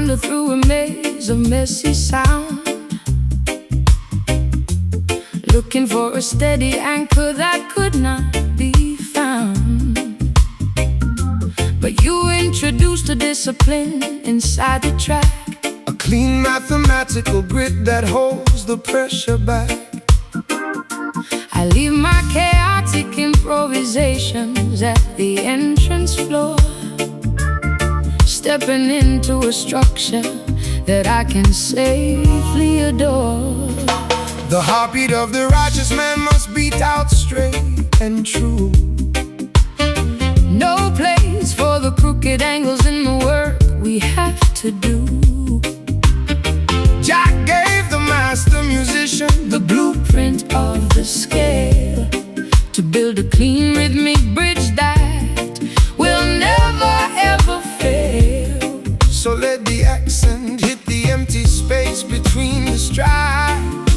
wander through a maze of messy sound, looking for a steady anchor that could not be found. But you introduced a discipline inside the track, a clean mathematical grid that holds the pressure back. I leave my chaotic improvisations at the entrance floor, stepping into a structure that I can safely adore. The heartbeat of the righteous man must beat out straight and true. No place for the crooked angles in the work we have to do. Jack gave the master musician the blueprint of the scale to build a clean rhythmic bridge that will never ever fail. So let the accent hit the empty space between the strides,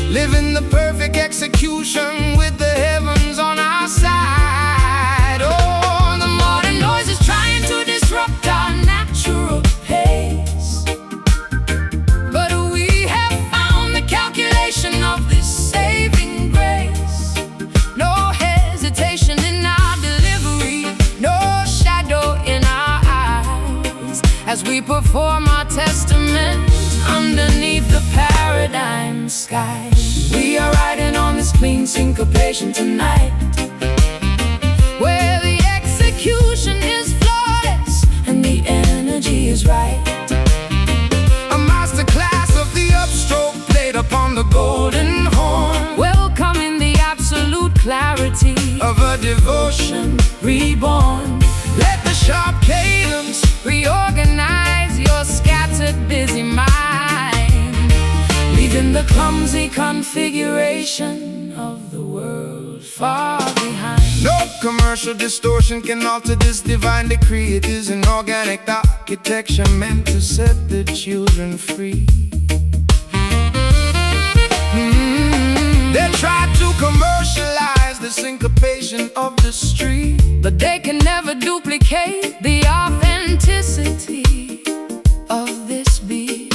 living the perfect execution with the heavens on our side. Oh, the modern noise is trying to disrupt our natural pace, but we have found the calculation of this saving grace. No hesitation in our delivery, no shadow in our eyes, as we perform our testament underneath the paradigm sky. We are riding on this clean syncopation tonight, where the execution is flawless and the energy is right. a master class of the upstroke played upon the golden horn, Welcoming the absolute clarity of a devotion reborn. Let the sharp cadence Reorganize your scattered busy mind, leaving the clumsy configuration of the world far behind. No commercial distortion can alter this divine decree. It is an organic architecture meant to set the children free. They try to commercialize the syncopation of the street, But they can never duplicate the authenticity of this beat.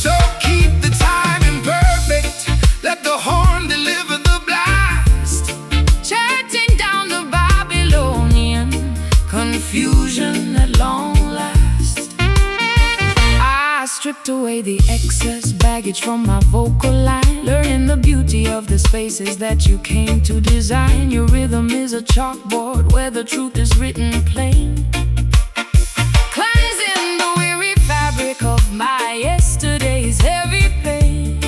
so keep the timing perfect. Let the horn deliver the blast, Chatting down the Babylonian confusion at long last. I stripped away the excess baggage from my vocal line, learning the beauty of the spaces that you came to design. Your rhythm is a chalkboard where the truth is written plain, cleansing the weary fabric of my yesterday's heavy pain.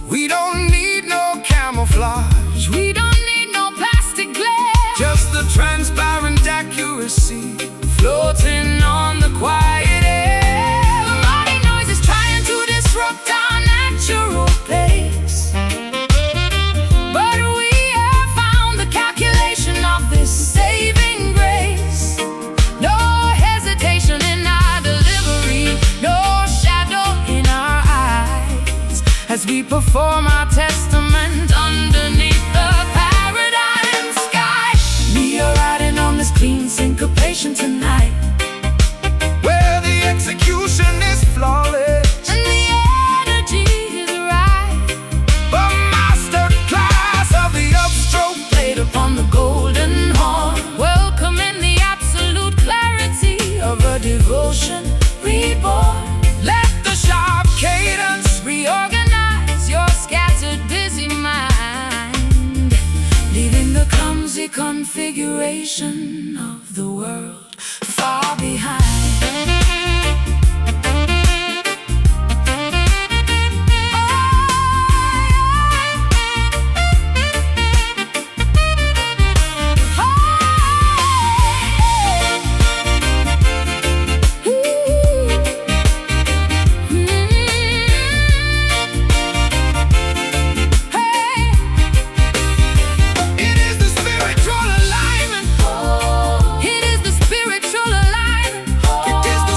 we don't need no camouflage, We don't need no plastic glare, just the transparent accuracy floating on the quiet air. The mighty noise is trying to disrupt our natural pace, but we have found the calculation of this saving grace. No hesitation in our delivery, no shadow in our eyes, as we perform our testament underneath the paradigm sky. We are riding on this clean syncopation tonight, where the execution is flawless. and the energy is right. A master class of the upstroke Played upon the golden horn, welcoming the absolute clarity of a devotion reborn. Let the sharp cadence Reorganize your scattered busy mind, leaving the clumsy configuration of the world far behind. it is the spiritual alignment. It is the spiritual alignment. It is the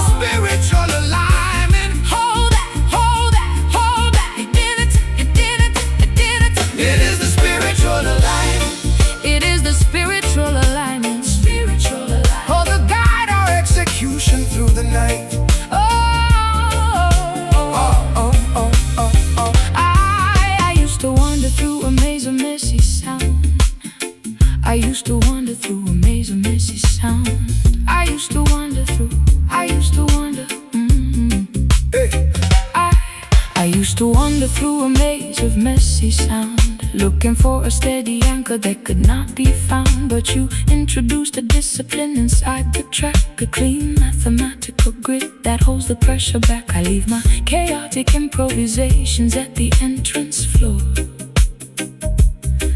to wander through a maze of messy sound, looking for a steady anchor that could not be found. But you introduced a discipline inside the track, a clean mathematical grid that holds the pressure back. I leave my chaotic improvisations at the entrance floor,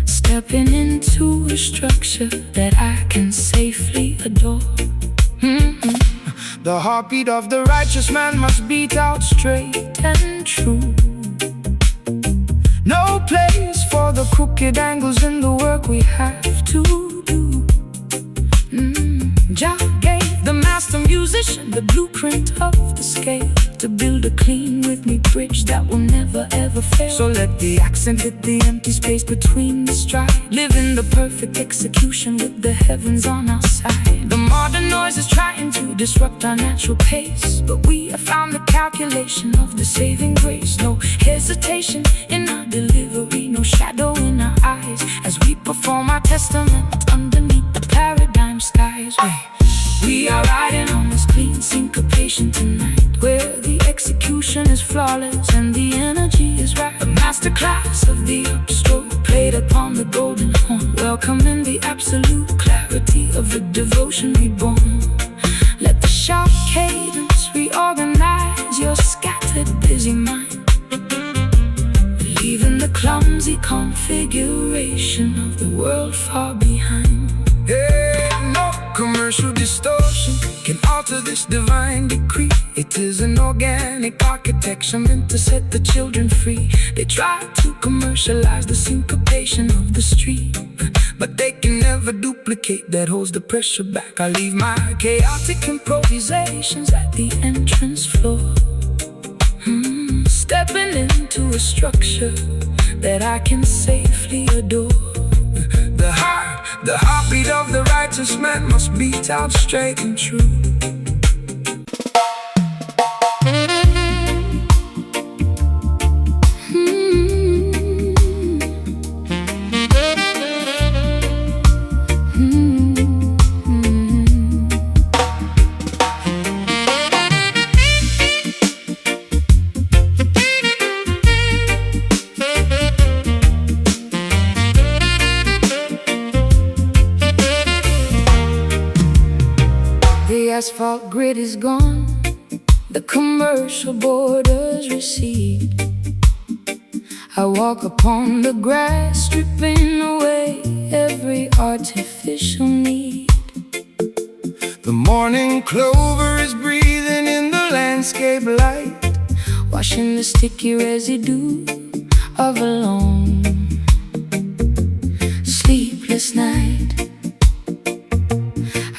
stepping into a structure that I can safely adore. The heartbeat of the righteous man must beat out straight And true, no place for the crooked angles in the work we have to do. Jah gave the master musician the blueprint of the scale to build a clean rhythmic bridge that will never ever fail. So let the accent hit the empty space between the stride, Live in the perfect execution with the heavens on our side. The modern noise is trying to disrupt our natural pace, but we have found the calculation of the saving grace. No hesitation in our delivery, no shadow in our eyes, as we perform our testament underneath the paradigm skies. We are riding on this clean syncopation tonight, where the execution is flawless and the energy is right. A masterclass of the upstroke played upon the golden horn, welcoming the absolute clarity of a devotion reborn. Let the sharp cadence reorganize your scattered busy mind, leaving the clumsy configuration of the world far behind. Hey, no commercial distortion can alter this divine decree. It is an organic architecture meant to set the children free. They try to commercialize the syncopation of the street, but they can never duplicate that holds the pressure back. I leave my chaotic improvisations at the entrance floor, stepping into a structure that I can safely adore. The heartbeat of the righteous man must beat out straight and true. The asphalt grid is gone, the commercial borders recede. I walk upon the grass, stripping away every artificial need. The morning clover is breathing in the landscape light, washing the sticky residue of a long, sleepless night.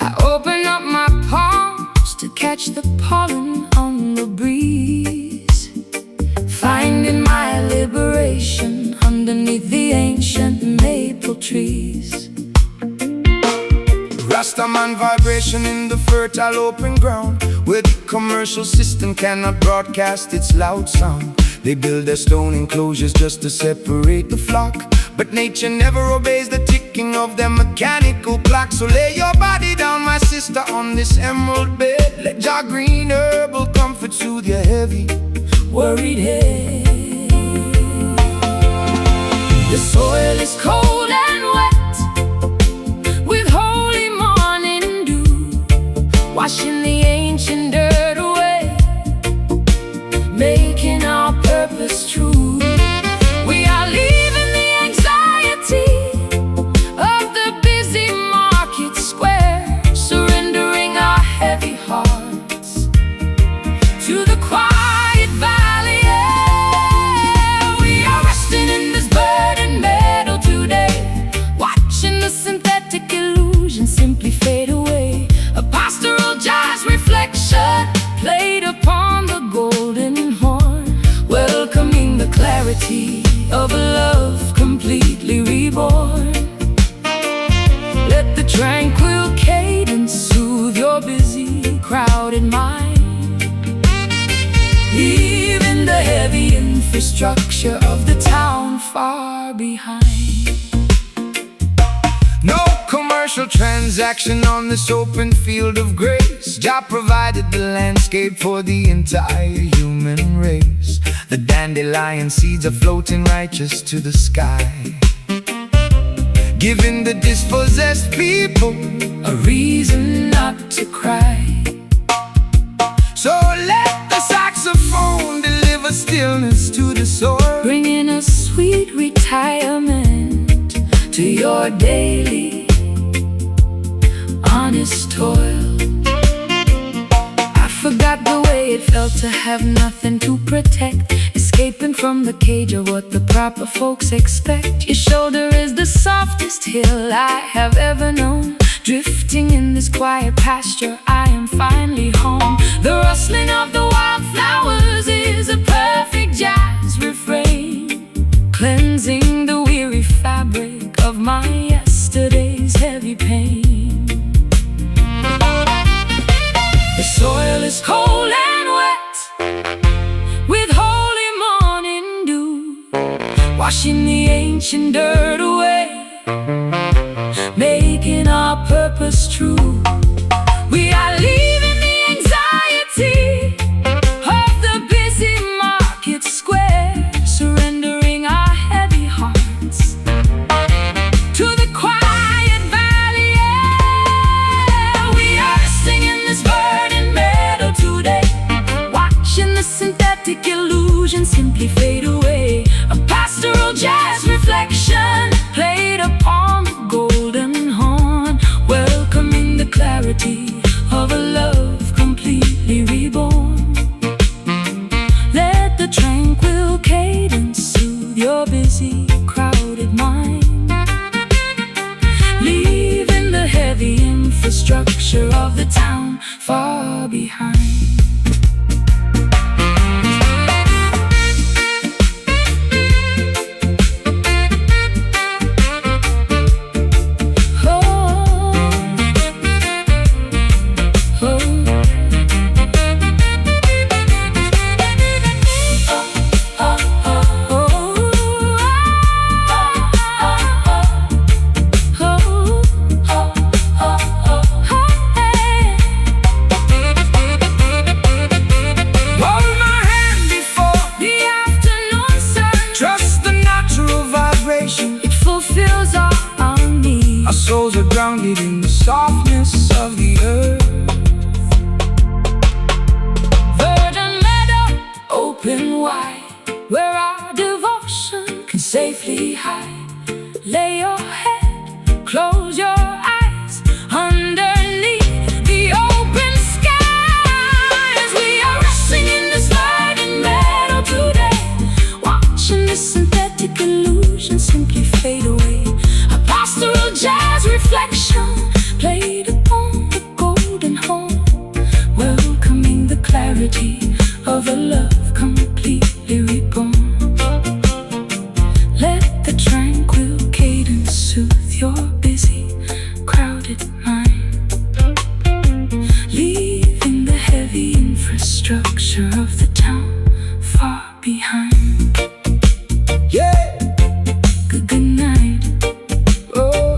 I open up my palms to catch the pollen on the breeze, finding my liberation underneath the ancient maple trees. Rastaman vibration in the fertile open ground, where the commercial system cannot broadcast its loud sound. They build their stone enclosures just to separate the flock, but nature never obeys the ticking of their mechanical clock. So lay your body down, my sister, on this emerald bed. Let your green herbal comfort soothe your heavy, worried head. The soil is cold and wet, with holy morning dew, washing the ancient dirt away, making our purpose true. We are leaving the anxiety of the busy market square, surrendering our heavy hearts to the quiet valley air. We are resting in this burdened meadow today, watching the synthetic illusion simply fade away. A pastoral jazz reflection played upon the golden horn, welcoming the clarity of a love completely reborn. Let the tranquil cadence soothe your busy, crowded mind, leaving the heavy infrastructure of the town far behind. no commercial transaction on this open field of grace. Jah provided the landscape for the entire human race. The dandelion seeds are floating righteous to the sky, giving the dispossessed people a reason not to cry. So let the saxophone deliver stillness to the soul, bringing a sweet retirement to your daily honest toil. I forgot the way it felt to have nothing to protect, escaping from the cage of what the proper folks expect. Your shoulder is the softest hill I have ever known. Drifting in this quiet pasture, I am finally home. The rustling of the wildflowers is a perfect jazz refrain, cleansing the weary fabric of my yesterday's heavy pain. The soil is cold and wet, with holy morning dew, washing the ancient dirt away, making our purpose true. We are leaving the anxiety of the busy market square, surrendering our heavy hearts to the quiet valley air. We are singing this verdant meadow today, watching the synthetic illusion simply fade away. A pastoral jazz reflection played upon the golden horn, welcoming the clarity of a love completely reborn. Let the tranquil cadence soothe your busy, crowded mind, leaving the heavy infrastructure of the town far behind. Souls are grounded in the softness of the earth. Verdant meadow, open wide, where our devotion can safely hide. Lay your head, close your eyes, underneath the open skies. We are resting in this verdant meadow today, watching the synthetic illusion simply fade away. A pastoral jazz reflection played upon the golden horn, welcoming the clarity of a love completely reborn. Let the tranquil cadence soothe your busy, crowded mind, leaving the heavy infrastructure of the town far behind. Yeah. Good night. Oh.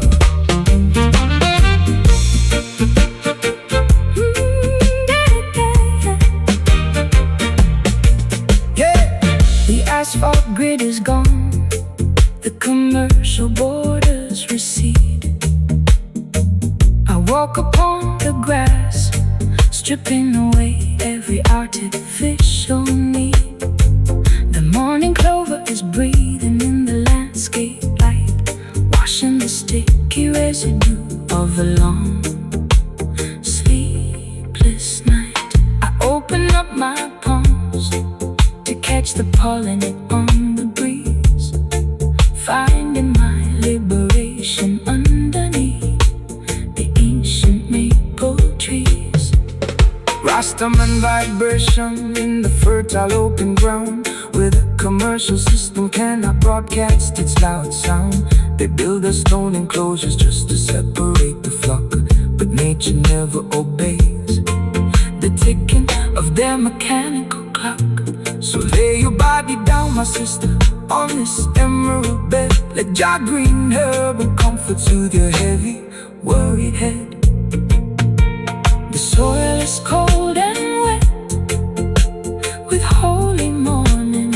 Yeah. The asphalt grid is gone, the commercial borders recede. I walk upon the grass, stripping away every artificial need. The morning clover is breathing in the landscape light, washing the sticky residue of a long, sleepless night. I open up my palms to catch the pollen on the breeze, finding my liberation underneath the ancient maple trees. Rastaman vibration in the fertile open ground, where the commercial system cannot broadcast its loud sound. They build their stone enclosures just to separate the flock, but nature never obeys the ticking of their mechanical clock. So lay your body down, my sister, on this emerald bed. Let your green herbal comfort soothe your heavy, worried head. The soil is cold and wet, with holy morning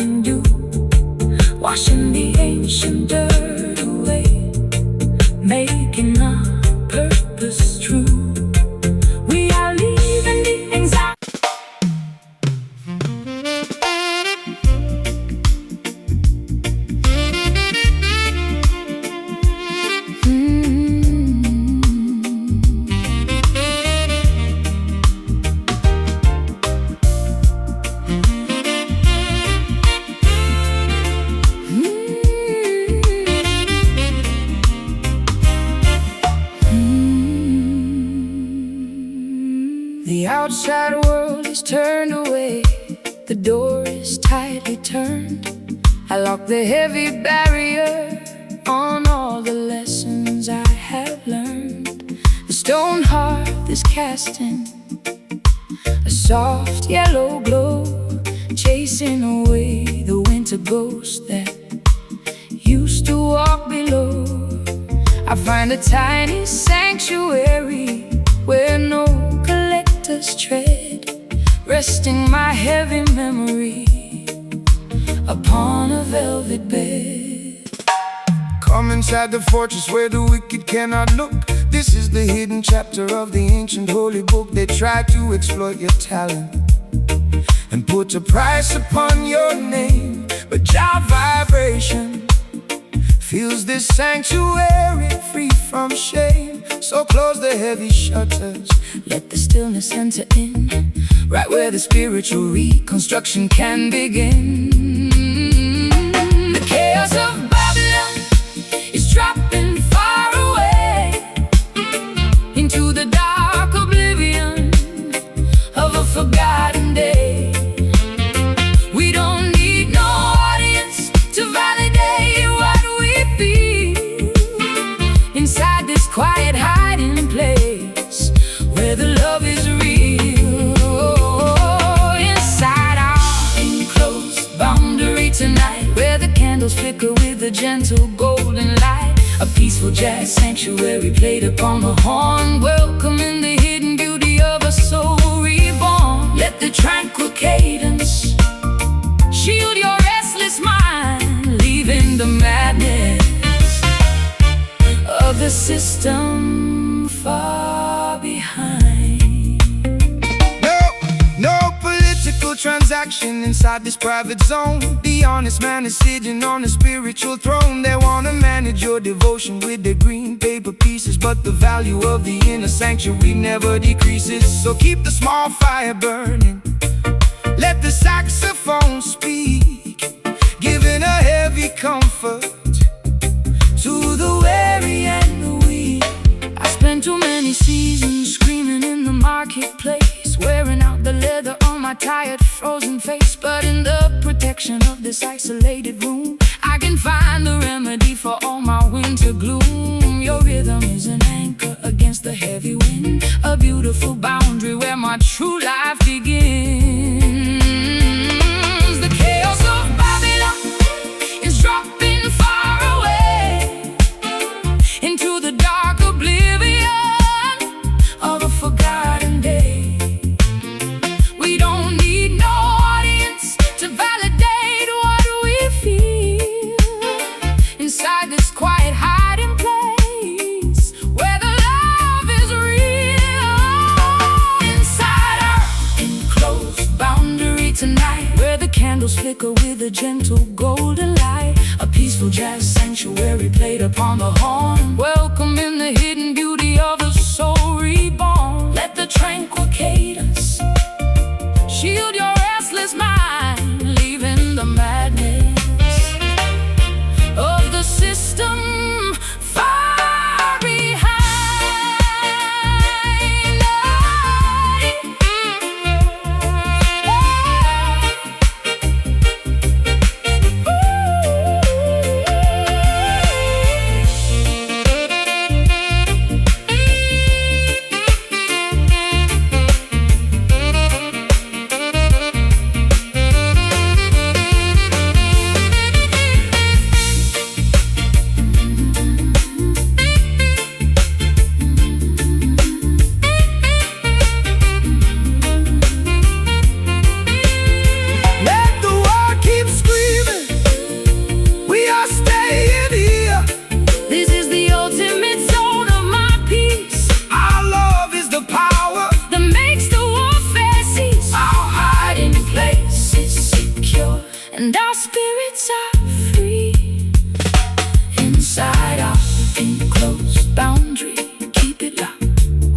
is turned away, the door is tightly turned. I lock the heavy barrier on all the lessons I have learned. The stone heart is casting a soft yellow glow, chasing away the winter ghost that used to walk below. I find a tiny sanctuary where no collectors tread, resting my heavy memory upon a velvet bed. Come inside the fortress where the wicked cannot look. This is the hidden chapter of the ancient holy book. They try to exploit your talent and put a price upon your name, but Jah vibration fills this sanctuary free from shame. So close the heavy shutters, let the stillness enter in, right where the spiritual reconstruction can begin. The chaos of Babylon is dropping far away into the dark oblivion of a forgotten day. We don't need no audience to validate what we feel inside this quiet hiding place where the love is real. Inside our enclosed boundary tonight, where the candles flicker with a gentle golden light, a peaceful jazz sanctuary played upon the horn, welcoming the hidden beauty of a soul reborn. Let the tranquil cadence shield your restless mind, leaving the madness of the system far behind. No political transaction inside this private zone. The honest man is sitting on a spiritual throne. They wanna manage your devotion with their green paper pieces, but the value of the inner sanctuary never decreases. So keep the small fire burning, let the saxophone speak, giving a heavy comfort to the weary and the weak. I spent too many seasons screaming in the marketplace, wearing out the leather on my tired frozen face. But in the protection of this isolated room, I can find the remedy for all my winter gloom. Your rhythm is an anchor against the heavy wind, a beautiful boundary where my true life begins. The chaos of Babylon is dropping far away into the dark oblivion of a forgotten day. We don't need no audience to validate what we feel inside this quiet hiding place where the love is real. Inside our enclosed boundary tonight, where the candles flicker with a gentle golden light, a peaceful jazz sanctuary played upon the horn, welcoming the hidden beauty of a soul reborn. Let the tranquil cadence shield your restless mind, leaving the madness of the system far behind. And our spirits are free inside our enclosed boundary. Keep it locked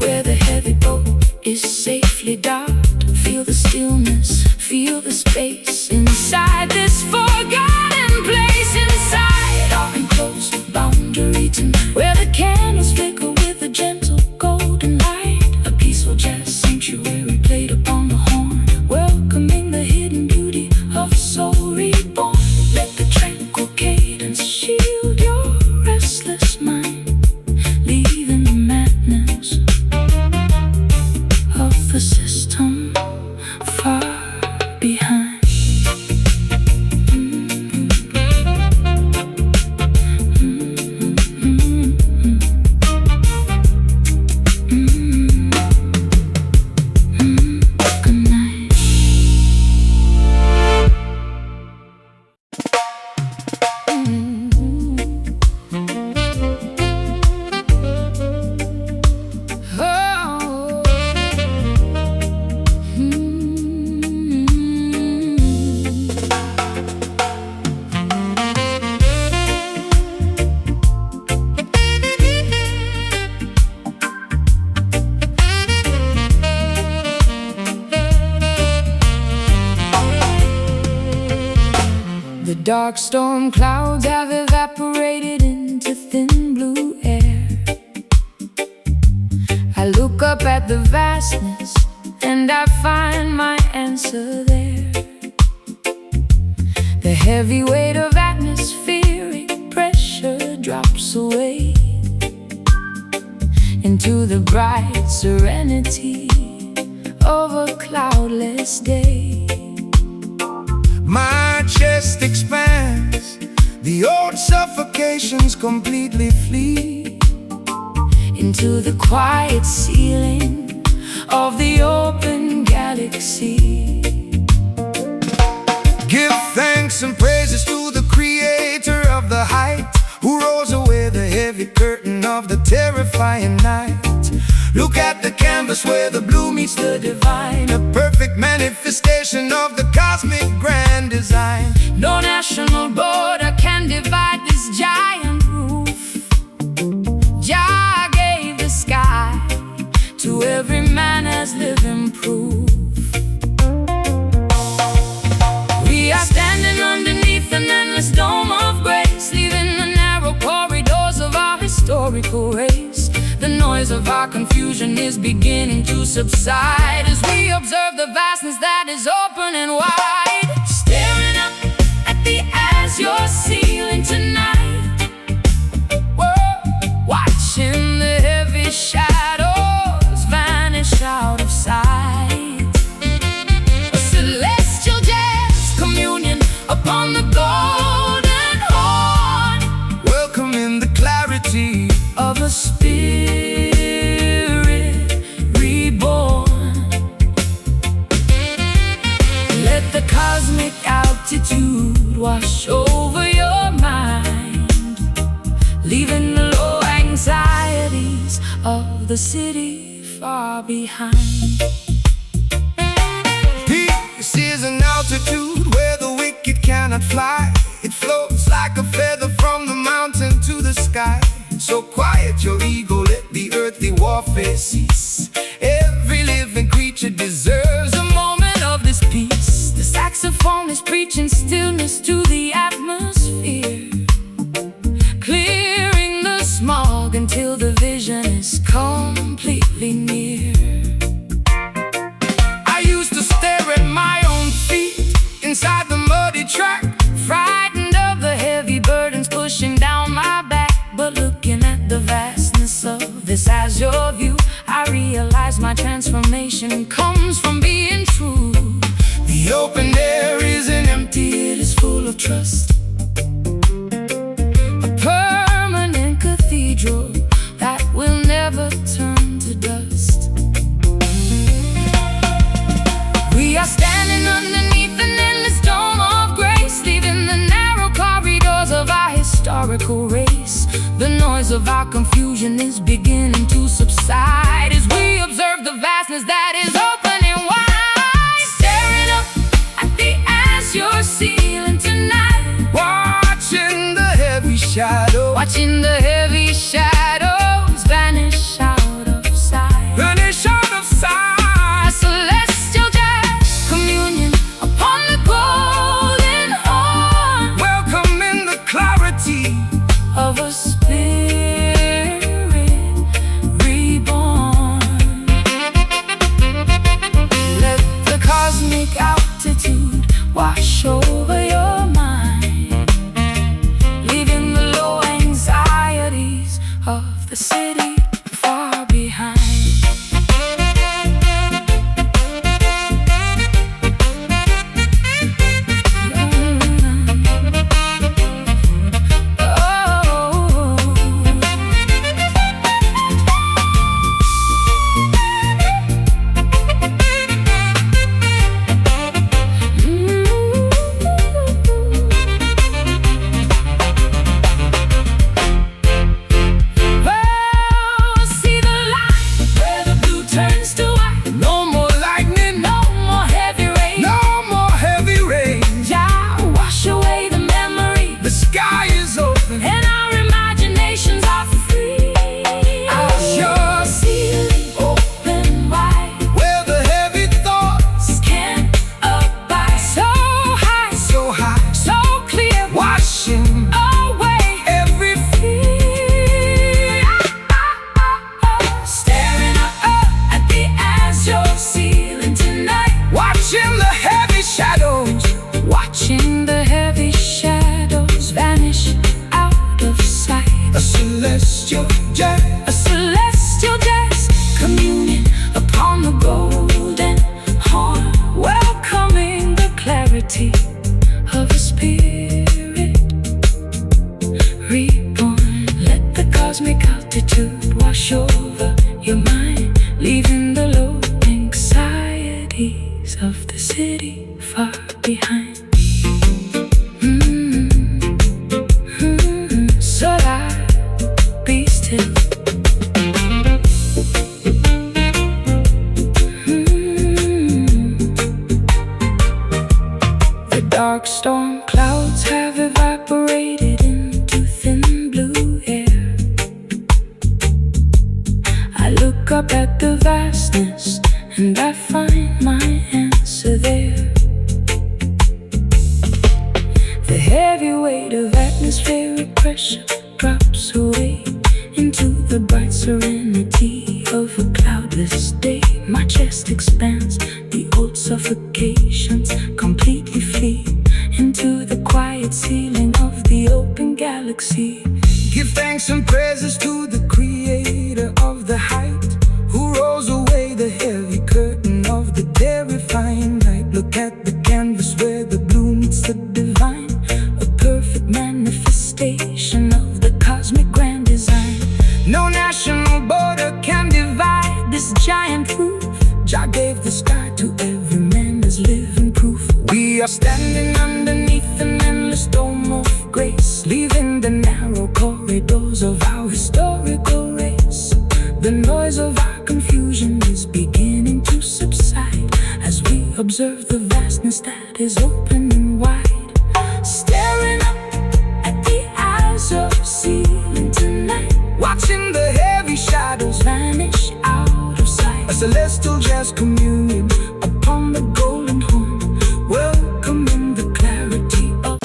where the heavy boat is safely docked. Feel the stillness, feel the space inside this forgotten place. Inside our enclosed boundary tonight, where the candles flicker with a gentle golden light, a peaceful jazz sanctuary played upon the horn, Dark storm clouds have evaporated into thin blue air. I look up at the vastness and I find my answer there. The heavy weight of atmospheric pressure drops away into the bright serenity of a cloudless day. My chest expands, the old suffocations completely flee into the quiet ceiling of the open galaxy. Give thanks and praises to the creator of the height, who rolls away the heavy curtain of the terrifying night. Look at the canvas where the blue meets the divine, a perfect manifestation of the cosmic grand design. No national border can divide this giant roof. Jah gave the sky to every man as living proof. We are standing underneath an endless dome of grace, leaving the narrow corridors of our historical race. The noise of our confusion is beginning to subside as we observe the vastness that is open and wide. Staring up at the azure ceiling tonight, we're watching the heavy shadows vanish out of sight. A celestial jazz communion upon the golden horn, welcoming the clarity of a spirit reborn. Let the cosmic altitude wash over your mind, leaving the low anxieties of the city far behind. Peace is an altitude where the wicked cannot fly. It floats like a feather from the mountain to the sky. So quiet your ego, let the earthly warfare cease. Every living creature deserves a moment of this peace. The saxophone is preaching stillness to the atmosphere, clearing the smog until the vision is completely near. I used to stare at my own feet inside the muddy track, frightened of the heavy burdens pushing down my back. But looking at the vastness of this azure view, I realize my transformation comes from being true. The open air isn't empty, it is full of trust. A permanent cathedral that will never turn to dust. We are standing underneath an endless dome of grace, leaving the narrow corridors of our historical race. The noise of our confusion is beginning to subside as we observe the vastness that is open and wide. Staring up at the azure ceiling tonight, Watching the heavy shadow, watching the heavy shadows vanish out of sight. vanish out of sight. A celestial jazz communion upon the golden horn, Welcoming the clarity of a spirit reborn. Let the cosmic altitude wash over your mind, leaving the low anxieties of the city far behind. shadows, watching the heavy shadows vanish out of sight. a celestial jazz, A celestial jazz communing upon the golden horn, welcoming the clarity of a spirit reborn. Let the cosmic altitude wash over your mind, leaving the low anxieties of the city far behind. So that be still. The dark storm clouds have evaporated into thin blue air. I look up at the vastness and I find my answer there. The heavy weight of atmospheric pressure drops away into the bright serenity of a cloudless day. My chest expands, the old suffocations completely flee into the quiet ceiling of the open galaxy. give thanks and praises to the creator of the height, who rolls away the heavy curtain of the terrifying night. Look at the canvas where the blue meets the divine, a perfect manifestation of the cosmic grand design. No national border can divide this giant roof. Jah gave the sky to every man as living proof. We are standing underneath an endless dome of grace, leaving the narrow corridors of our historical race. The noise of our confusion is beginning to subside as we observe the vastness that is open and wide, staring up at the eyes of ceiling tonight, watching the heavy shadows vanish out of sight. A celestial jazz communion upon the golden horn, welcoming the clarity of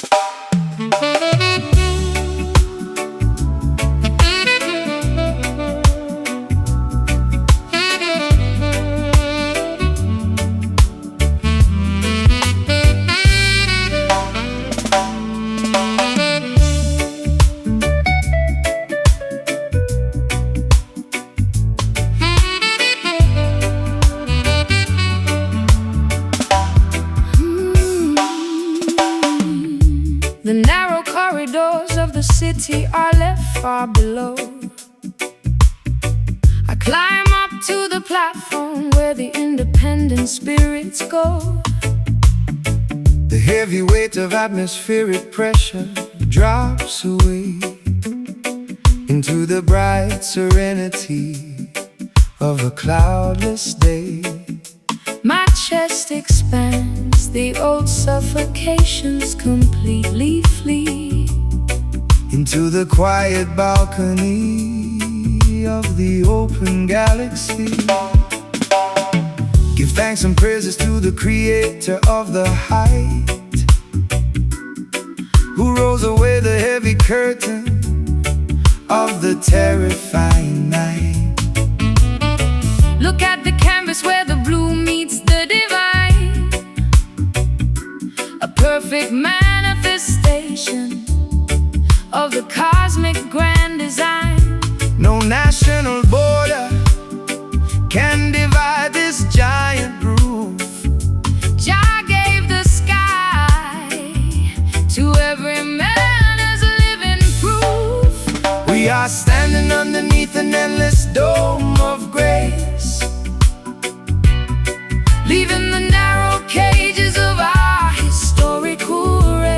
The narrow corridors of the city are left far below. I climb up to the platform where the independent spirits go. the heavy weight of atmospheric pressure drops away into the bright serenity of a cloudless day. My chest expands, the old suffocations completely flee into the quiet balcony of the open galaxy. Give thanks and praises to the creator of the height, who rolls away the heavy curtain of the terrifying night. Look at the canvas where the blue meets the divine, a perfect manifestation of the cosmic grand design. No national border can divide this giant roof. Jah gave the sky to every man as a living proof. We are standing underneath an endless dome of grace, Leaving the narrow cages of our historical race.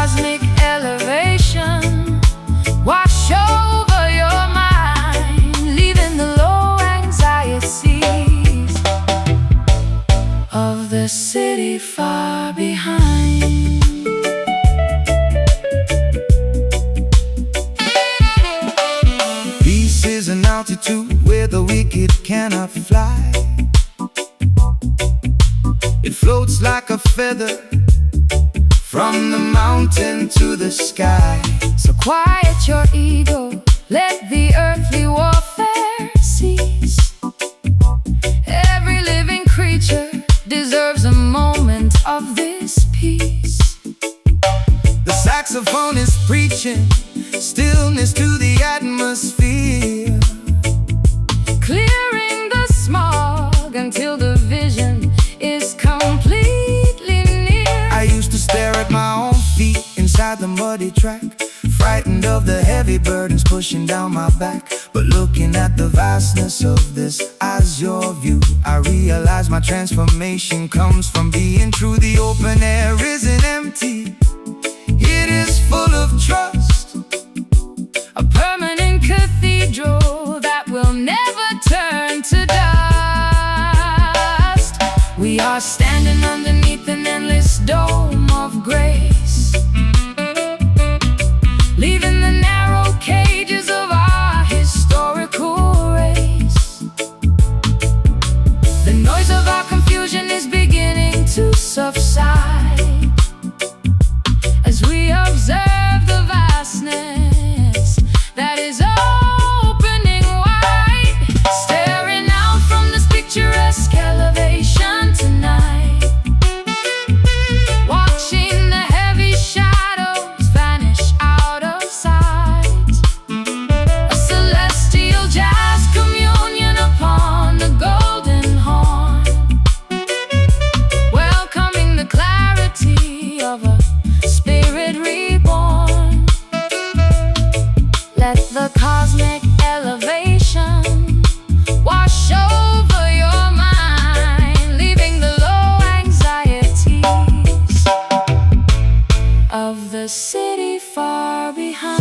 cosmic elevation wash over your mind, leaving the low anxieties of the city far behind. Peace is an altitude where the wicked cannot fly. It floats like a feather from the mountain to the sky. So quiet your ego, let the earthly warfare cease. Every living creature deserves a moment of this peace. The saxophone is preaching stillness to the atmosphere, clearing the smog until the vision is completely near. I used to stare at my own feet inside the muddy track, frightened of the heavy burdens pushing down my back. But looking at the vastness of this as your view, I realize my transformation comes from being true. The open air isn't empty, it is full of trust, a permanent cathedral that will never turn to dust. We are standing underneath an endless dome of grace, leaving the narrow cages of our historical race. The noise of our confusion is beginning to subside as we observe the vastness that is opening wide, staring out from this picturesque elevation tonight, watching the heavy shadows vanish out of sight. A celestial jazz communion upon the golden horn, welcoming the clarity of a spirit reborn. Let the cosmic elevation wash over your mind, leaving the low anxieties of the city far behind.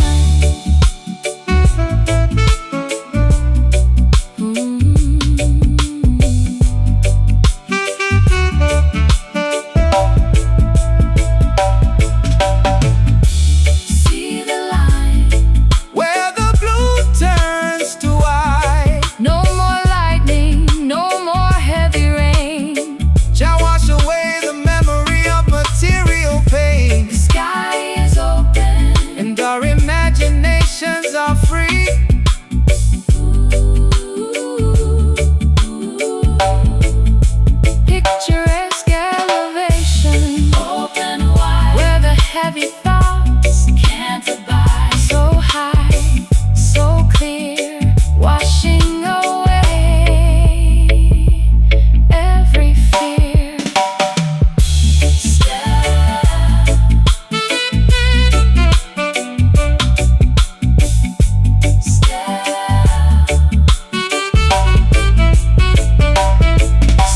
See the line, where the blue turns to white, no more lightning, no more heavy rain. shall wash away the memory of material pain. The sky is open, And our imaginations are free. picturesque elevation, Open wide, where the heavy thoughts can't abide. so high, so clear, washing away every fear.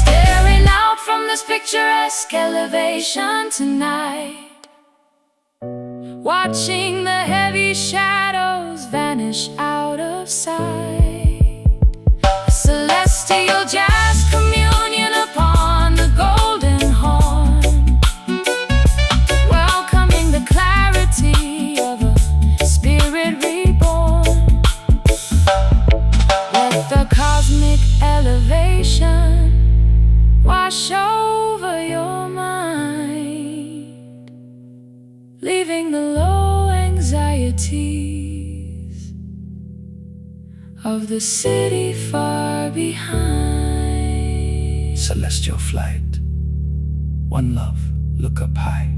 Staring out from this picturesque elevation tonight, watching the heavy shadows vanish out of sight. A celestial jazz communion upon the golden horn, welcoming the clarity of a spirit reborn. Let the cosmic elevation wash over your mind, leaving the low anxieties of the city far behind. Celestial flight, one love, look up high.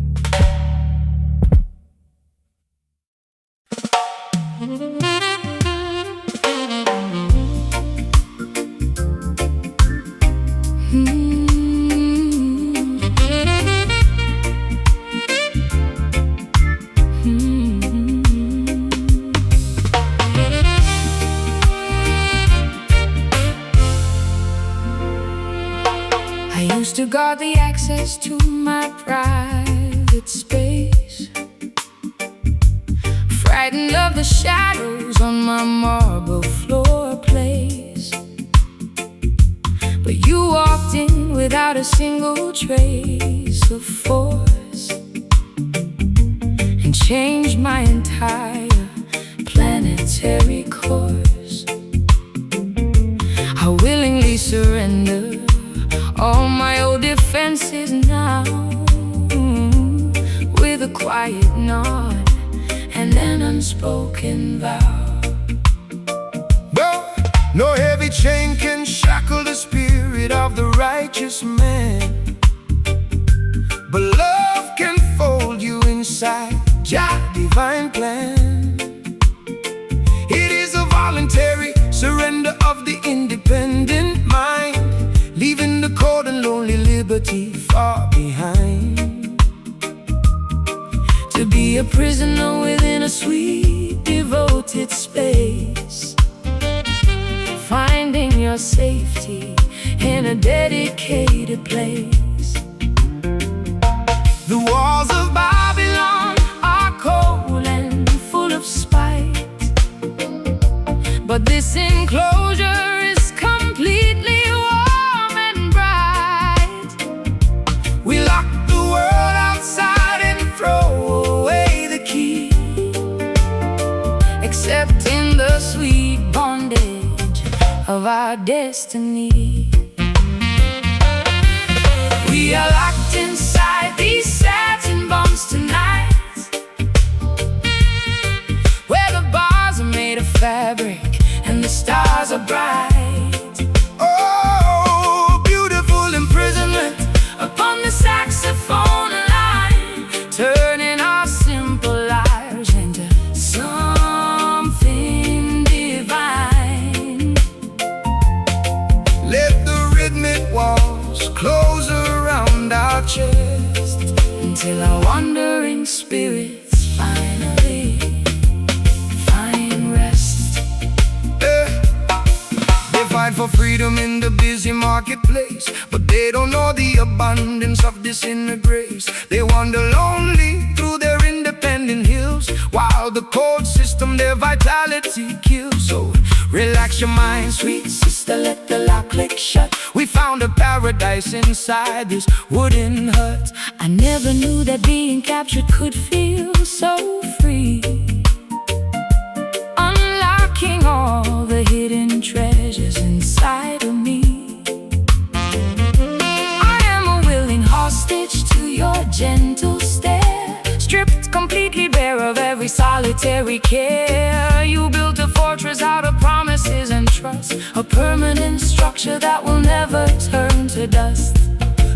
I used to guard the access to my private space, frightened of the shadows on my marble floor place. But you walked in without a single trace of force and changed my entire planetary course. I willingly surrender all my old defenses now, with a quiet nod and an unspoken vow. No heavy chain can shackle the spirit of the righteous man, but love can fold you inside Jah divine plan. It is a voluntary surrender of the independent mind, leaving the cold and lonely liberty far behind. To be a prisoner within a sweet, devoted space, finding your safety in a dedicated place. The walls of Babylon are cold and full of spite, but this enclosure is completely warm and bright. We lock the world outside and throw away the key, accepting the sweet bondage of our destiny. We are locked inside these satin bonds tonight, where the bars are made of fabric and the stars are bright. Oh, beautiful imprisonment upon the saxophone line, turning our simple lives into something divine. Let the rhythmic walls close around our chest until our wandering spirits finally find rest. They fight for freedom in the busy marketplace, but they don't know the abundance of this inner grace. They wander lonely through their independent hills, while the cold system their vitality kills. So relax your mind, sweet sister, let the lock click shut. We found a paradise inside this wooden hut. I never knew that being captured could feel so free, unlocking all the hidden treasures inside of me. I am a willing hostage to your gentle stare, stripped completely bare of every solitary care. You built a fortress out of promises and trust, a permanent structure that will never turn to dust.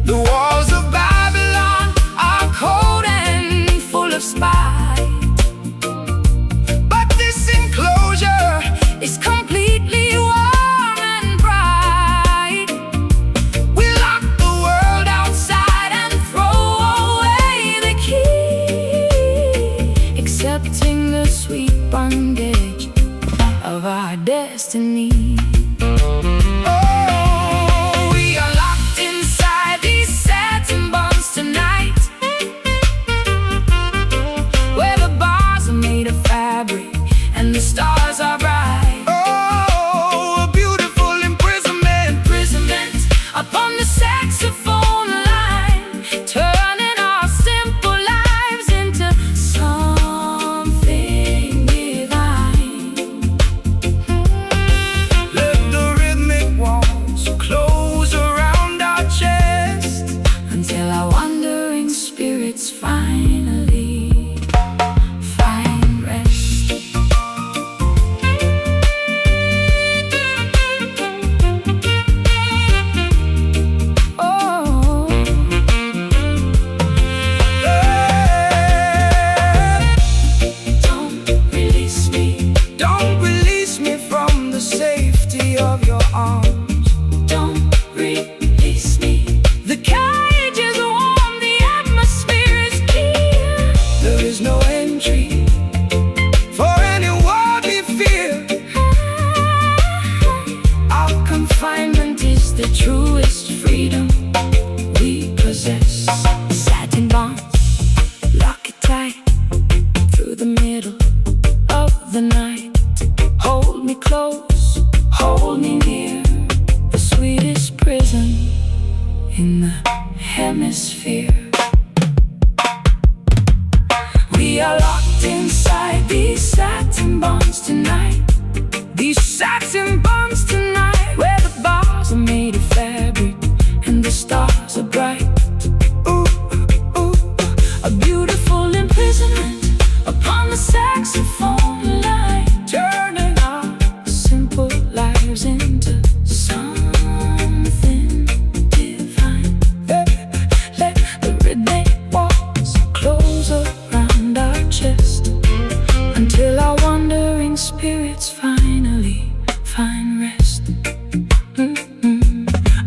The walls of Babylon are cold and full of spite, but this enclosure It's completely warm and bright. we lock the world outside and throw away the key, Accepting the sweet bondage of our destiny. Oh, we are locked inside these satin bonds tonight, Where the bars are made of fabric and the stars are bright. oh, a beautiful imprisonment. Imprisonment upon the saxophone line, turning our simple lives into something divine. Let the rhythmic walls close around our chest Until our wandering spirits finally find rest. Oh, don't release me. Don't release me from the safety of your arms. Don't release me. The cage is warm, the atmosphere is clear. There is no entry for any worldly fear. Our confinement is the truest freedom we possess. Satin bonds, lock it tight through the middle locked inside these satin bonds tonight. These satin bonds tonight, where the bars are made of fabric and the stars are bright. Ooh, ooh, a beautiful imprisonment upon the saxophone line, turning our simple lives into something divine. Let the rhythmic walls close around our chest until our wandering spirits finally find rest.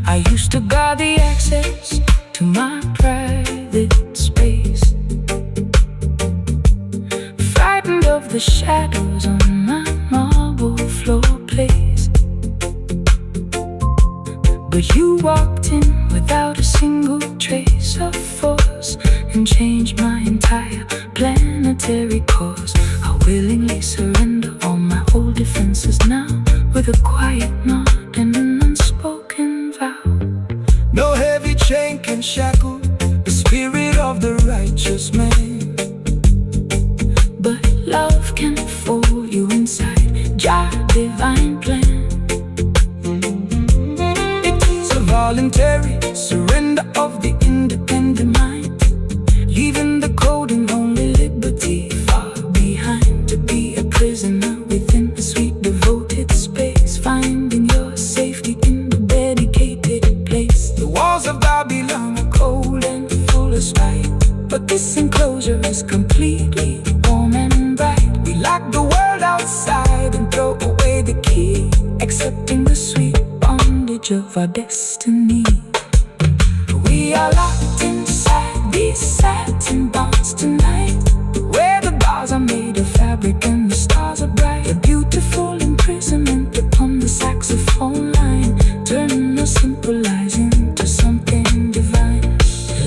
I used to guard the access to my private space, frightened of the shadows on my marble floor place. But you walked in without a single trace of force and changed my entire planetary course. I willingly surrender all my old defenses now, with a quiet nod and an unspoken vow. No heavy chain can shackle the spirit of the righteous man, but love can fold you inside Jah's divine plan. It is a voluntary surrender of the independent mind, leaving the cold and only liberty far behind. To be a prisoner within a sweet devoted space, finding your safety in the dedicated place. The walls of Babylon are cold and full of spite, but this enclosure is completely warm and bright. We lock the world outside and throw away the key, accepting the sweet bondage of our destiny. We are locked inside these satin bonds tonight, where the bars are made of fabric and the stars are bright. A beautiful imprisonment upon the saxophone line, turning our simple lives into something divine.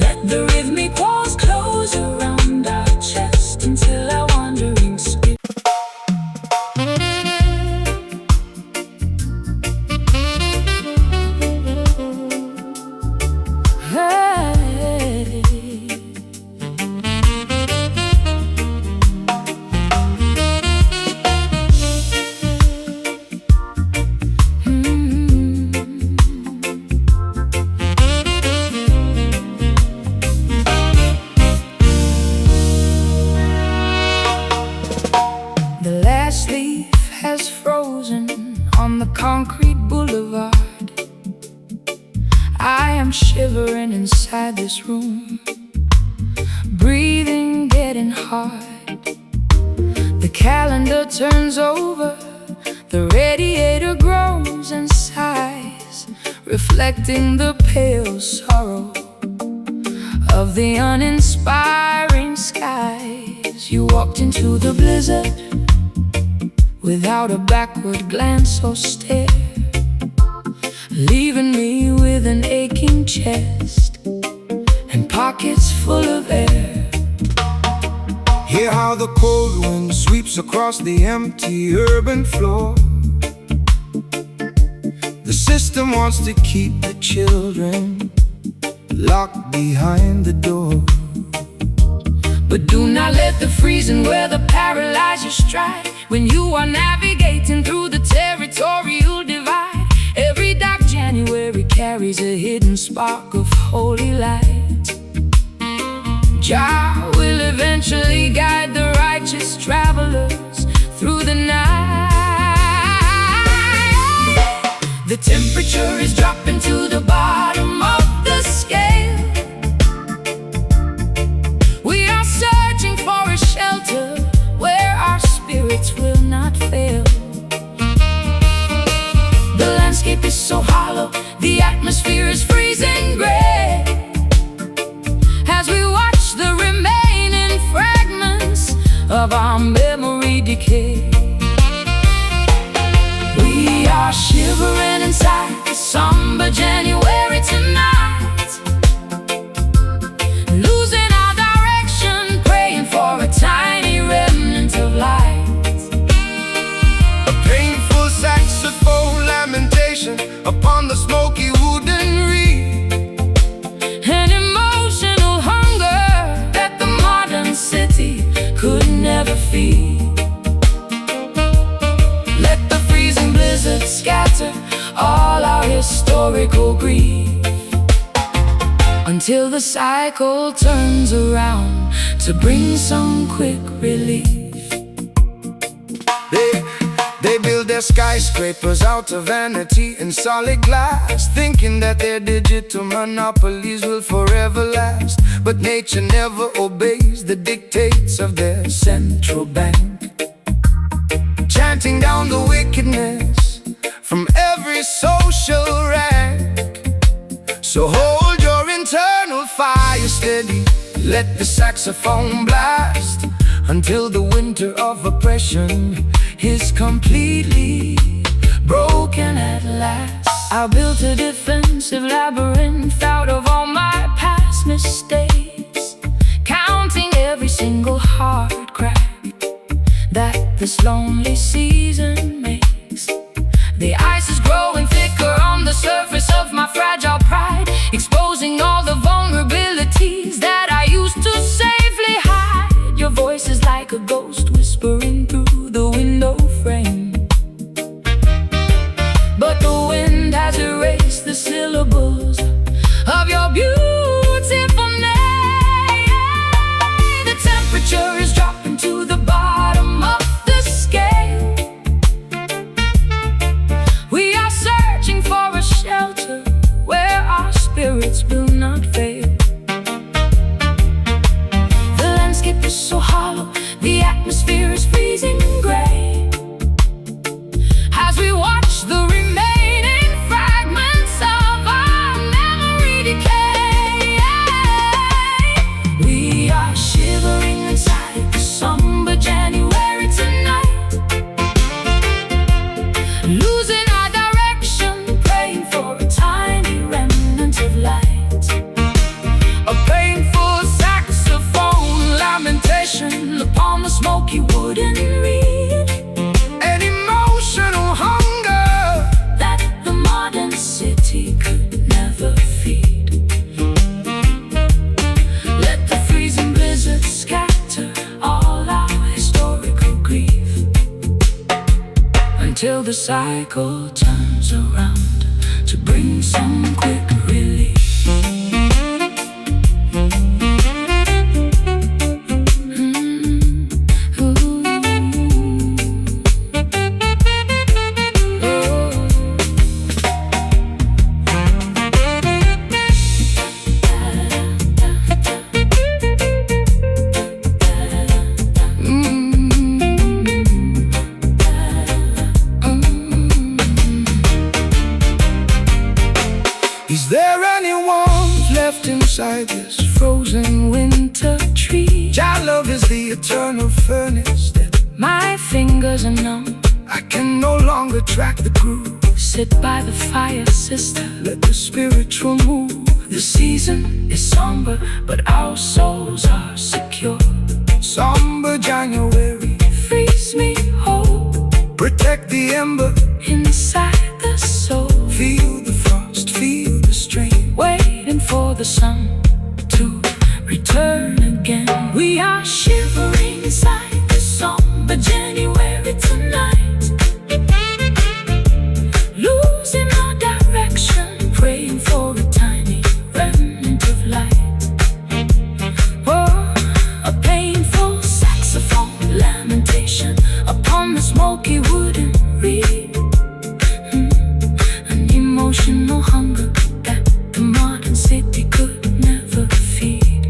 Let the rhythmic walls close around our chest until our wandering spirit. The last leaf has frozen on the concrete boulevard. I am shivering inside this room, breathing getting hard. The calendar turns over, the radiator groans and sighs, reflecting the pale sorrow of the uninspiring skies. You walked into the blizzard without a backward glance or stare, leaving me with an aching chest and pockets full of air. Hear how the cold wind sweeps across the empty urban floor. The system wants to keep the children locked behind the door. But do not let the freezing weather paralyze your stride when you are navigating through the territorial divide. Every dark January carries a hidden spark of holy light. Jah will eventually guide the righteous travelers through the night. The temperature is dropping to the bottom of the scale. We are searching for a shelter where our spirits will not fail. The landscape is so hollow, the atmosphere is freezing gray, as we watch the remaining fragments of our memory decay. We are shivering inside the somber January tonight, losing our direction, praying for a tiny remnant of light. A painful saxophone lamentation upon the smoky wooden reed. An emotional hunger that the modern city could never their feet. Let the freezing blizzard scatter all our historical grief, until the cycle turns around to bring some quick relief. They build their skyscrapers out of vanity and solid glass, thinking that their digital monopolies will forever last. But nature never obeys the dictates of their central bank, chanting down the wickedness from every social rank. So hold your internal fire steady, let the saxophone blast, until the winter of oppression is completely broken at last. I built a defensive labyrinth out of all my past mistakes, counting every single hard crack that this lonely season makes. The ice is growing thicker on the surface of my fragile pride, exposing all the vulnerabilities that I used to safely hide. Your voice is like a ghost whispering through the window frame, but the wind has erased the syllables of your beautiful name. The temperature is dropping to the bottom of the scale. We are searching for a shelter where our spirits will not fail. The landscape is so hollow, the atmosphere is freezing gray, as we watch the remaining fragments of our memory decay. We are shivering inside the somber January tonight, losing our direction, praying for a tiny remnant of light. A painful saxophone lamentation upon the smoky wooden reed, an emotional hunger that the modern city could never feed. Let the freezing blizzard scatter all our historical grief, until the cycle turns around to bring some quick relief. Is there any warmth left inside this frozen winter tree? Your love is the eternal furnace that My fingers are numb. I can no longer track the groove. Sit by the fire, sister. Let the spiritual move. The season is somber, but our souls are secure. Somber January, Freeze me whole protect the ember. inside the soul, Feel the frost, feel the strain. waiting for the sun to return again. We are shivering inside the somber January tonight, losing our direction, praying for a tiny remnant of light. Oh, a painful saxophone lamentation upon the smoky wooden reed, an emotional hunger that the modern city could never feed.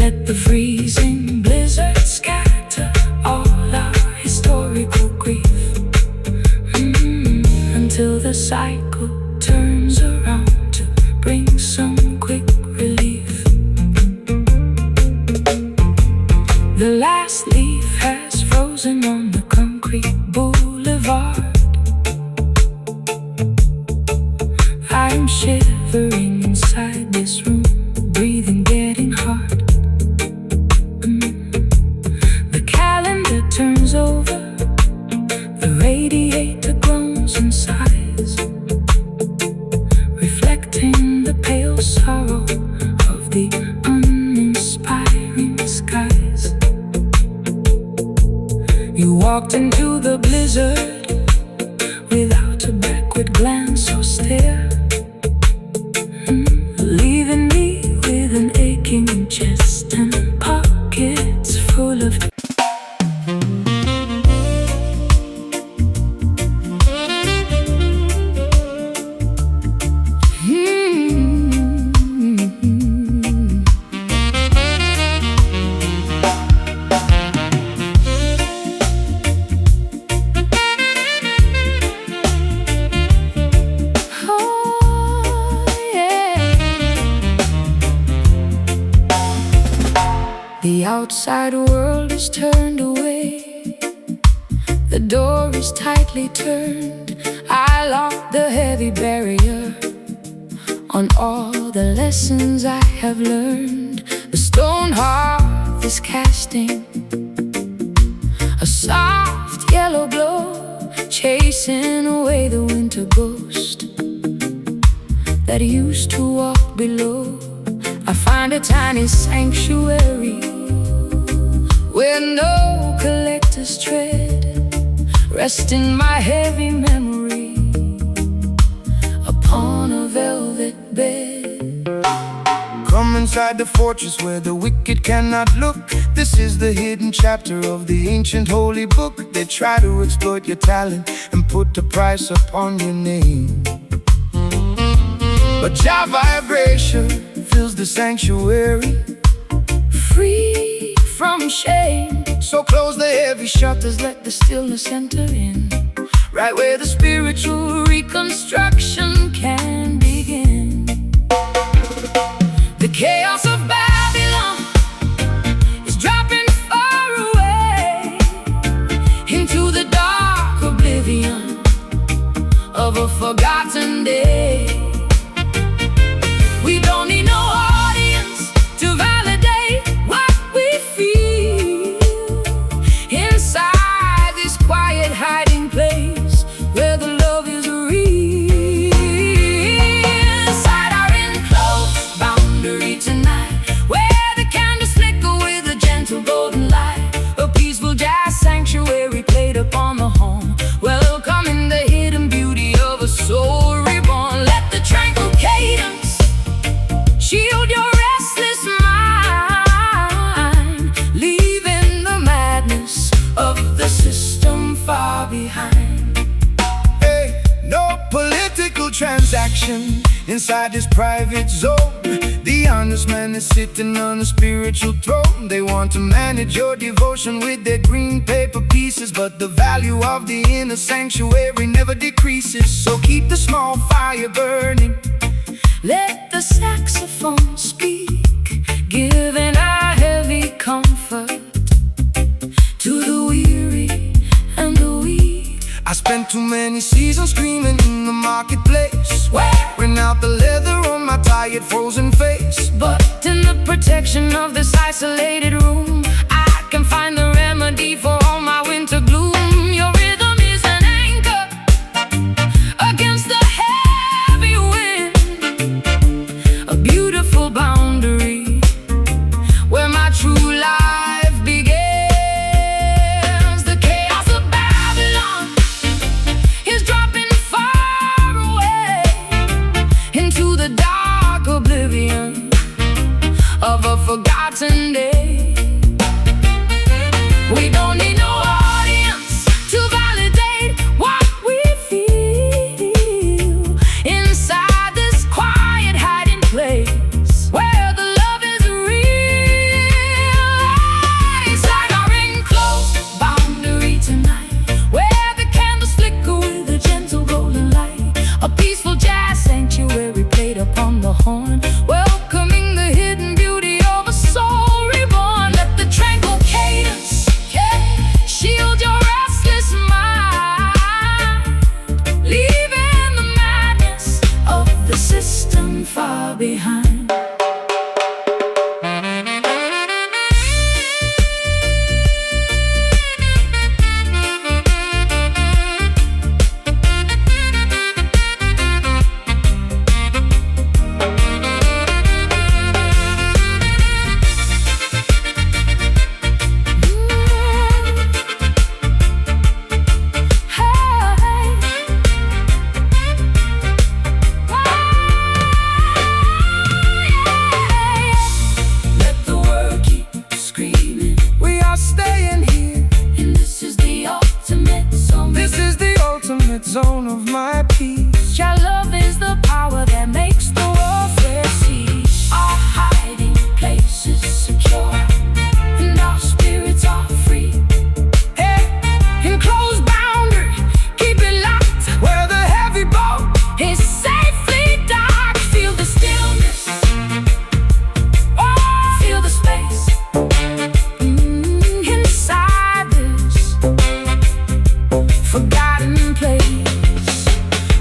Let the freezing blizzard scatter all our historical grief, until the cycle turns around to bring some quick relief. The last leaf has frozen on the concrete boulevard. I'm shivering inside this room, breathing getting hard. The calendar turns over, the radiator groans in size, reflecting the pale sorrow of the uninspiring skies. walked into the blizzard without a backward glance or stare, leaving me with an aching chest and pockets full of The outside world is turned away, the door is tightly turned. I lock the heavy barrier on all the lessons I have learned. The stone hearth is casting a soft yellow glow, chasing away the winter ghost that used to walk below. I find a tiny sanctuary where no collectors tread, resting my heavy memory upon a velvet bed. Come inside the fortress where the wicked cannot look. This is the hidden chapter of the ancient holy book. They try to exploit your talent and put a price upon your name, but Jah vibration fills the sanctuary, Free from shame. so close the heavy shutters, let the stillness enter in, Right where the spiritual reconstruction can begin. The chaos of Babylon is dropping far away into the dark oblivion of a forgotten day. We don't need no audience to validate what we feel inside this quiet hiding place where the love is real. Inside our enclosed boundary tonight, where the candles flicker with a gentle golden light, a peaceful jazz sanctuary played upon the home, welcoming the hidden beauty of a soul reborn. Let the tranquil cadence shield your restless mind, leaving the madness of the system far behind. hey, no political transaction inside this private zone. The honest man is sitting on a spiritual throne. They want to manage your devotion with their green paper pieces, but the value of the inner sanctuary never decreases. So keep the small fire burning, Let the saxophone speak, giving a heavy comfort to the weary and the weak. I spent too many seasons screaming in the marketplace, wearing out the leather on my tired frozen face. But in the protection of this isolated room, I can find the remedy for all my winter gloom. Your rhythm is an anchor against the heavy wind, a beautiful boundary where my true life begins. The chaos of Babylon is dropping far away into the dark oblivion of a forgotten day. zone of my peace. Your love is the power that makes the warfare cease. Our hiding place is secure, and our spirits are free. Hey, enclosed boundary, keep it locked Where the heavy boat is safely docked. Feel the stillness, oh, Feel the space. inside this forgotten place.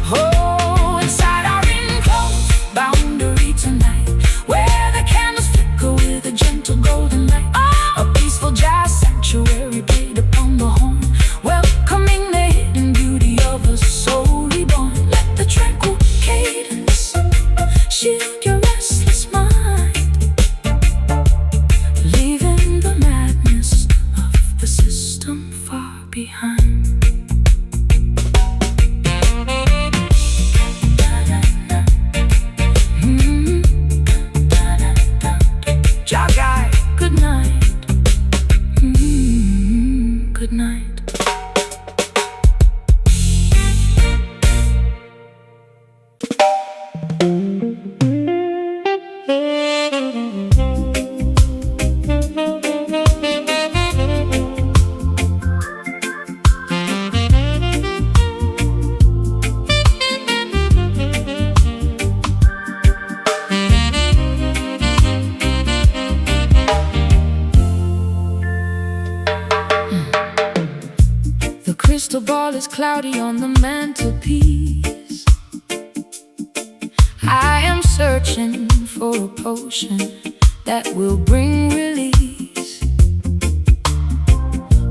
Oh, inside our enclosed boundary tonight, where the candles flicker with a gentle golden light. A peaceful jazz sanctuary played upon the horn, welcoming the hidden beauty of a soul reborn. Let the tranquil cadence shift your restless mind, leaving the madness of the system far behind. Jagai. Good night. Good night. The crystal ball is cloudy on the mantelpiece. I am searching for a potion that will bring release.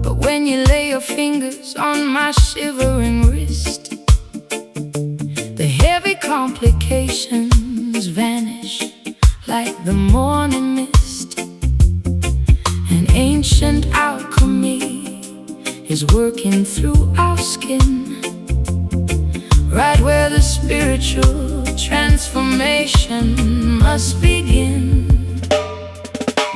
But when you lay your fingers on my shivering wrist, the heavy complications vanish like the morning mist. An ancient alchemy is working through our skin, right where the spiritual transformation must begin.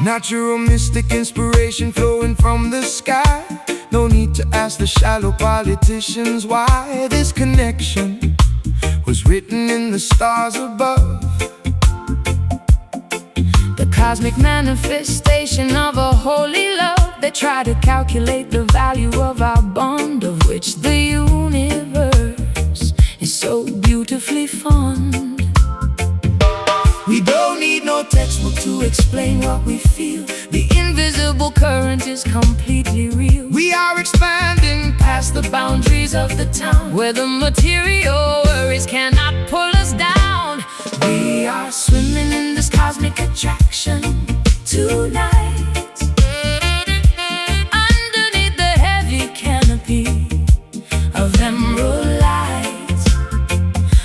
Natural mystic inspiration flowing from the sky. No need to ask the shallow politicians why. This connection was written in the stars above. The cosmic manifestation of a holy love. They try to calculate the value of our bond, of which the universe is so beautifully fond. We don't need no textbook To explain what we feel, the invisible current is completely real. We are expanding Past the boundaries of the town, where the material worries cannot pull us down. We are swimming in this cosmic attraction tonight, underneath the heavy canopy of emerald light.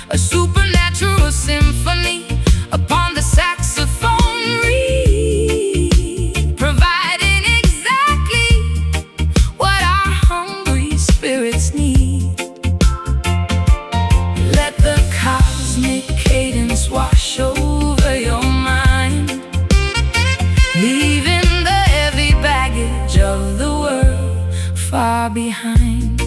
A supernatural symphony upon the saxophone reed, providing exactly what our hungry spirits need. Let the cosmic cadence wash over your mind, leaving the heavy baggage of the world far behind.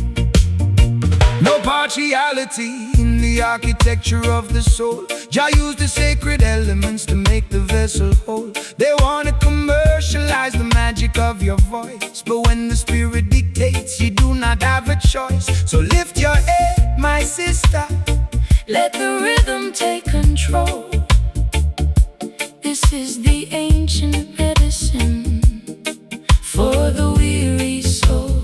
no partiality in the architecture of the soul. Jah used the sacred elements to make the vessel whole. They wanna commercialize the magic of your voice, but when the spirit dictates, you do not have a choice. So lift your head, my sister. Let the rhythm take control. This is the ancient medicine for the weary soul.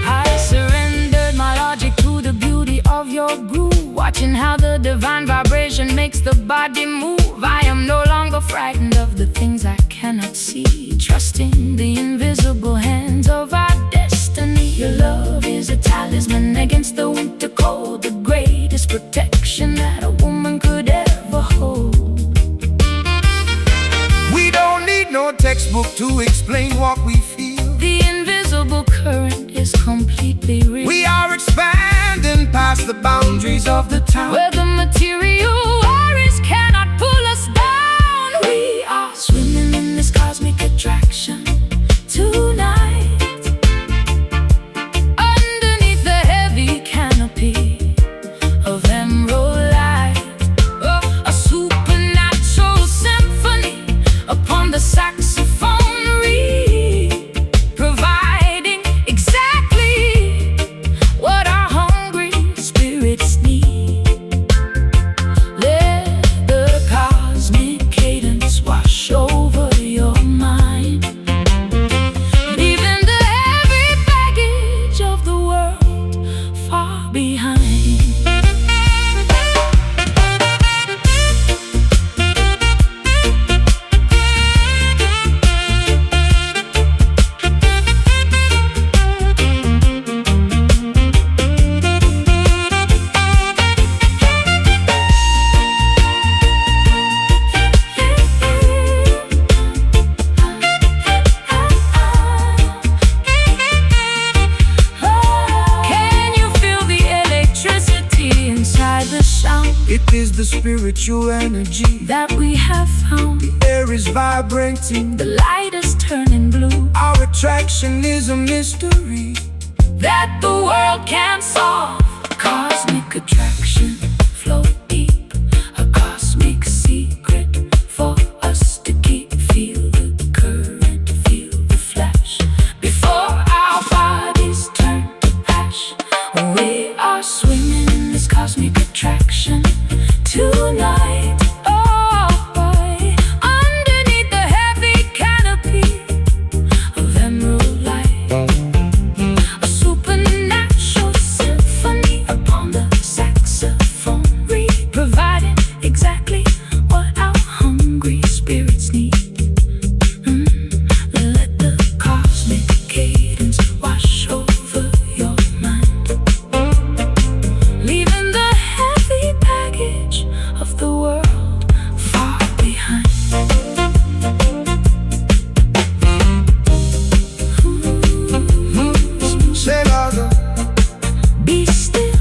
I surrendered my logic to the beauty of your groove, watching how the divine vibration makes the body move. I am no longer frightened of the things I cannot see, trusting the invisible hands of our destiny. Your love is a talisman against the winter cold, the greatest protection that a woman could ever hold. We don't need no textbook to explain what we feel. The invisible current is completely real. We are expanding past the boundaries of the town, where the material worries cannot pull us down. We are swimming in this cosmic attraction tonight, underneath the heavy canopy It is the spiritual energy that we have found. The air is vibrating, The light is turning blue. our attraction is a mystery That the world can't solve. Cosmic attraction, flow deep. A cosmic secret for us to keep. Feel the current, feel the flash. Before our bodies turn to ash, we are swimming in this cosmic attraction tonight. Oh boy, underneath the heavy canopy of emerald light, a supernatural symphony upon the saxophone reed, providing exactly what our hungry spirits need. Let the cosmic cadence wash over your mind, leaving the heavy baggage of the world far behind. Say louder. Be still.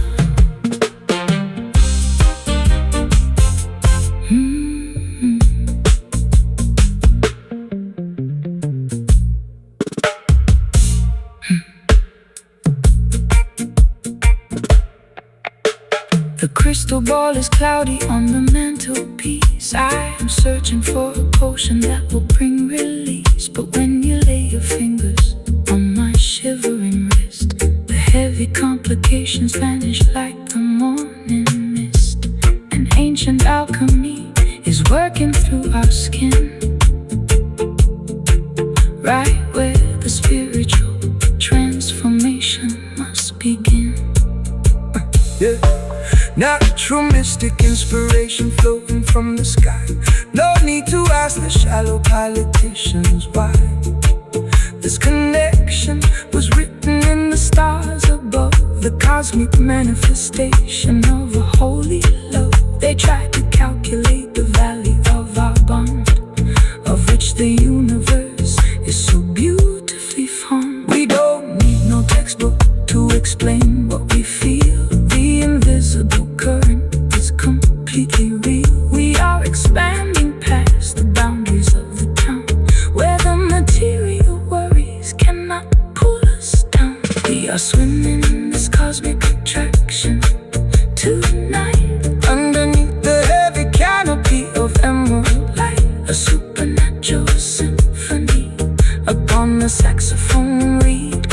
The crystal ball is cloudy on the mantelpiece. I am searching for a potion that will bring release. But when you lay your fingers on my shivering wrist, the heavy complications vanish like the morning mist. An ancient alchemy is working through our skin, right where the spiritual transformation must begin. Yeah. Natural mystic inspiration floating from the sky. No need to ask the shallow politicians why. This connection was written in the stars above, the cosmic manifestation of a holy love. They tried to calculate the value of our bond, of which the universe is so beautifully formed. We don't need no textbook to explain what we feel. The invisible current is completely real. We are expanding past the boundaries of the town, where the material worries cannot pull us down. We are swimming in this cosmic attraction tonight, underneath the heavy canopy of emerald light, a supernatural symphony upon the saxophone reed,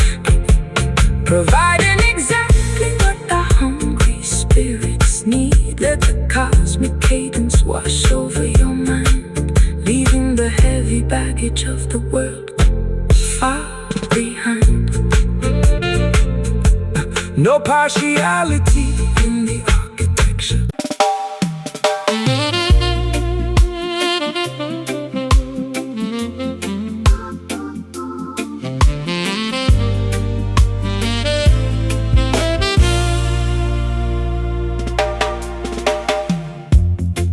providing exactly what our hungry spirits need. Let the cosmic cadence wash over your mind, leaving the heavy baggage of the world far behind. No partiality in the architecture.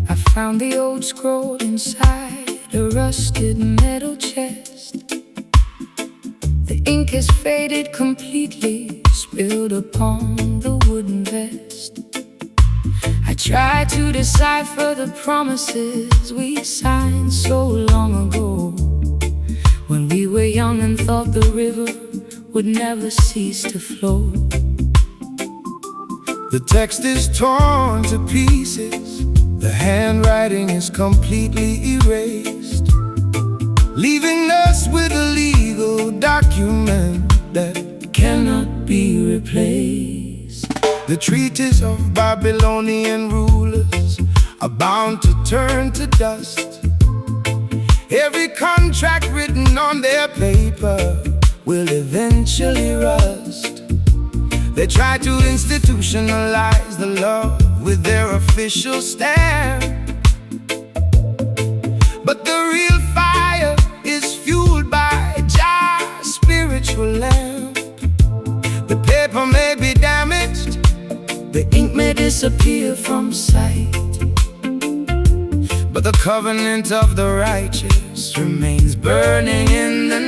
I found the old scroll inside a rusted metal chest. The ink has faded completely, spilled upon the wooden vest. I tried to decipher the promises we signed so long ago, when we were young and thought the river would never cease to flow. The text is torn to pieces, the handwriting is completely erased, leaving us with a legal document that Cannot be replaced. the treaties of Babylonian rulers are bound to turn to dust. Every contract written on their paper will eventually rust. They try to institutionalize the love with their official stamp, but the real fire is fueled by Jah's spiritual lamp. The paper may be damaged, The ink may disappear from sight, but the covenant of the righteous remains burning in the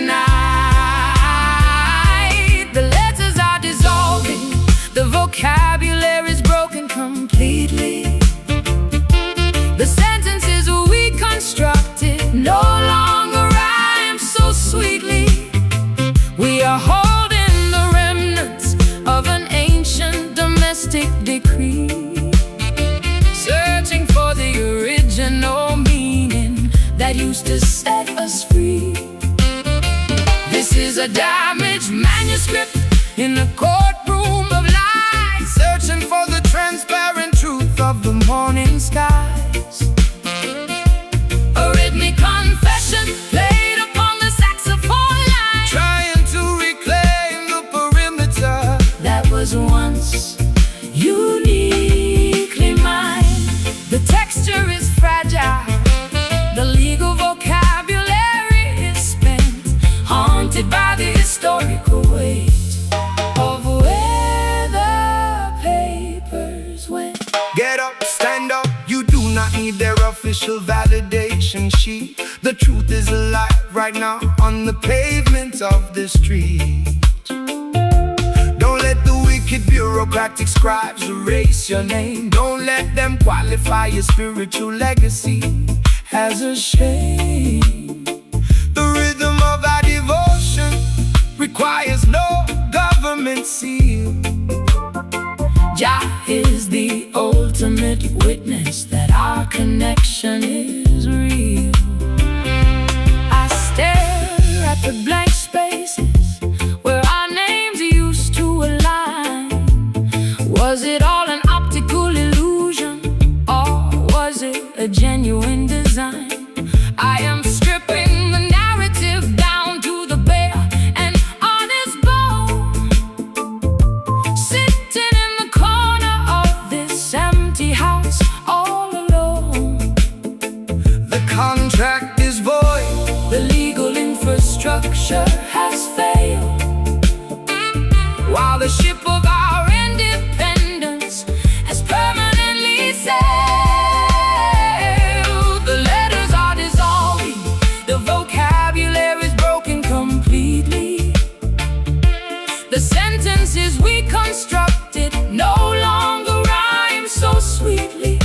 night. the letters are dissolving, the vocabulary is broken completely. domestic decree, searching for the original meaning that used to set us free. This is a damaged manuscript in the courtroom of lies, searching for the transparent truth of the morning skies. a rhythmic confession played upon the saxophone line, Trying to reclaim the perimeter that was once uniquely mine. The texture is fragile, the legal vocabulary is spent, haunted by the historical weight of where the papers went. Get up, stand up, you do not need their official validation sheet. The truth is alive right now on the pavement of the street. Don't let the wicked bureaucratic scribes erase your name. Don't let them qualify your spiritual legacy as a shame. The rhythm of our devotion requires no government seal. Jah is the ultimate witness that our connection is real. I stare at the blank spaces where our names used to align. Was it all an optical illusion, or was it a genuine design? I am stripping the narrative down to the bare and honest bone, sitting in the corner of this empty house all alone. The contract is void, The legal infrastructure has failed, while the ship of our independence has permanently sailed. The letters are dissolving, the vocabulary is broken completely. The sentences we constructed no longer rhyme so sweetly.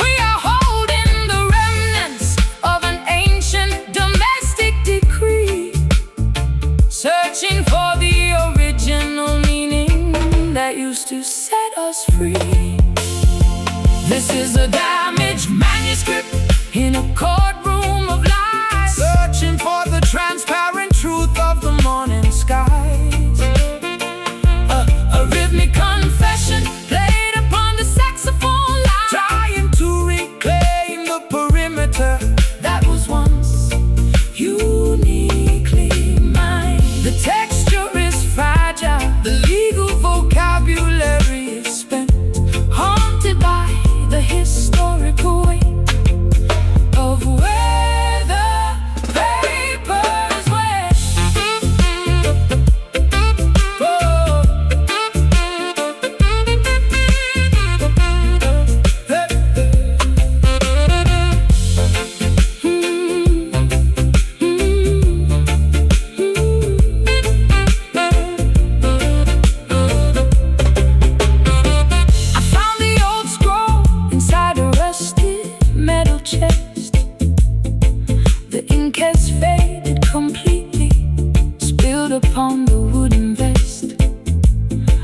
We are holding the remnants of an ancient domestic decree, searching for the original meaning that used to set us free. This is a damaged manuscript in a courtroom of lies, searching for the transparent truth of the morning skies. a rhythmic confession played upon the saxophone line, Trying to reclaim the perimeter that was once uniquely mine. The texture is fragile, the legal vocabulary is spent, haunted by the historical weight of where the papers went. Oh. I found the old scroll inside a rusted metal chest. The ink has faded completely, spilled upon the wooden vest.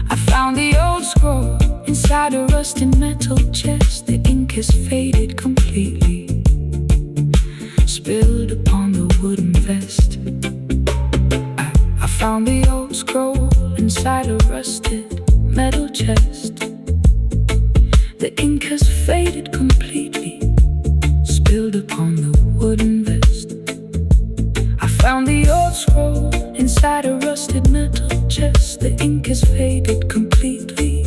I found the old scroll inside a rusted metal chest. The ink has faded completely, spilled upon the wooden vest. I found the old scroll inside a rusted metal chest. The ink has faded completely, spilled upon the wooden vest. I found the old scroll inside a rusted metal chest. The ink has faded completely,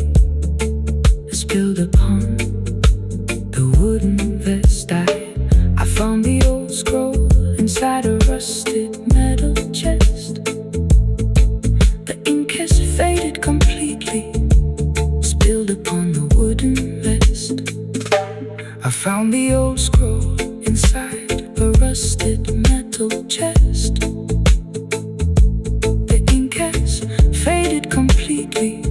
spilled upon the wooden vest. I found the old scroll inside a rusted metal chest. The ink has faded completely, spilled upon the wooden vest. I found the old scroll inside a rusted metal chest. The ink has faded completely,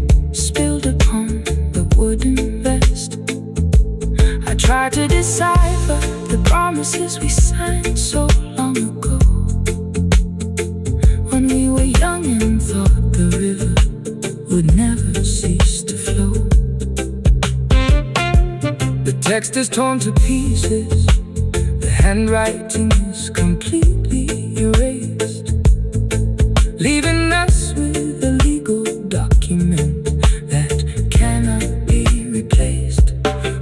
text is torn to pieces, the handwriting is completely erased, leaving us with a legal document that cannot be replaced.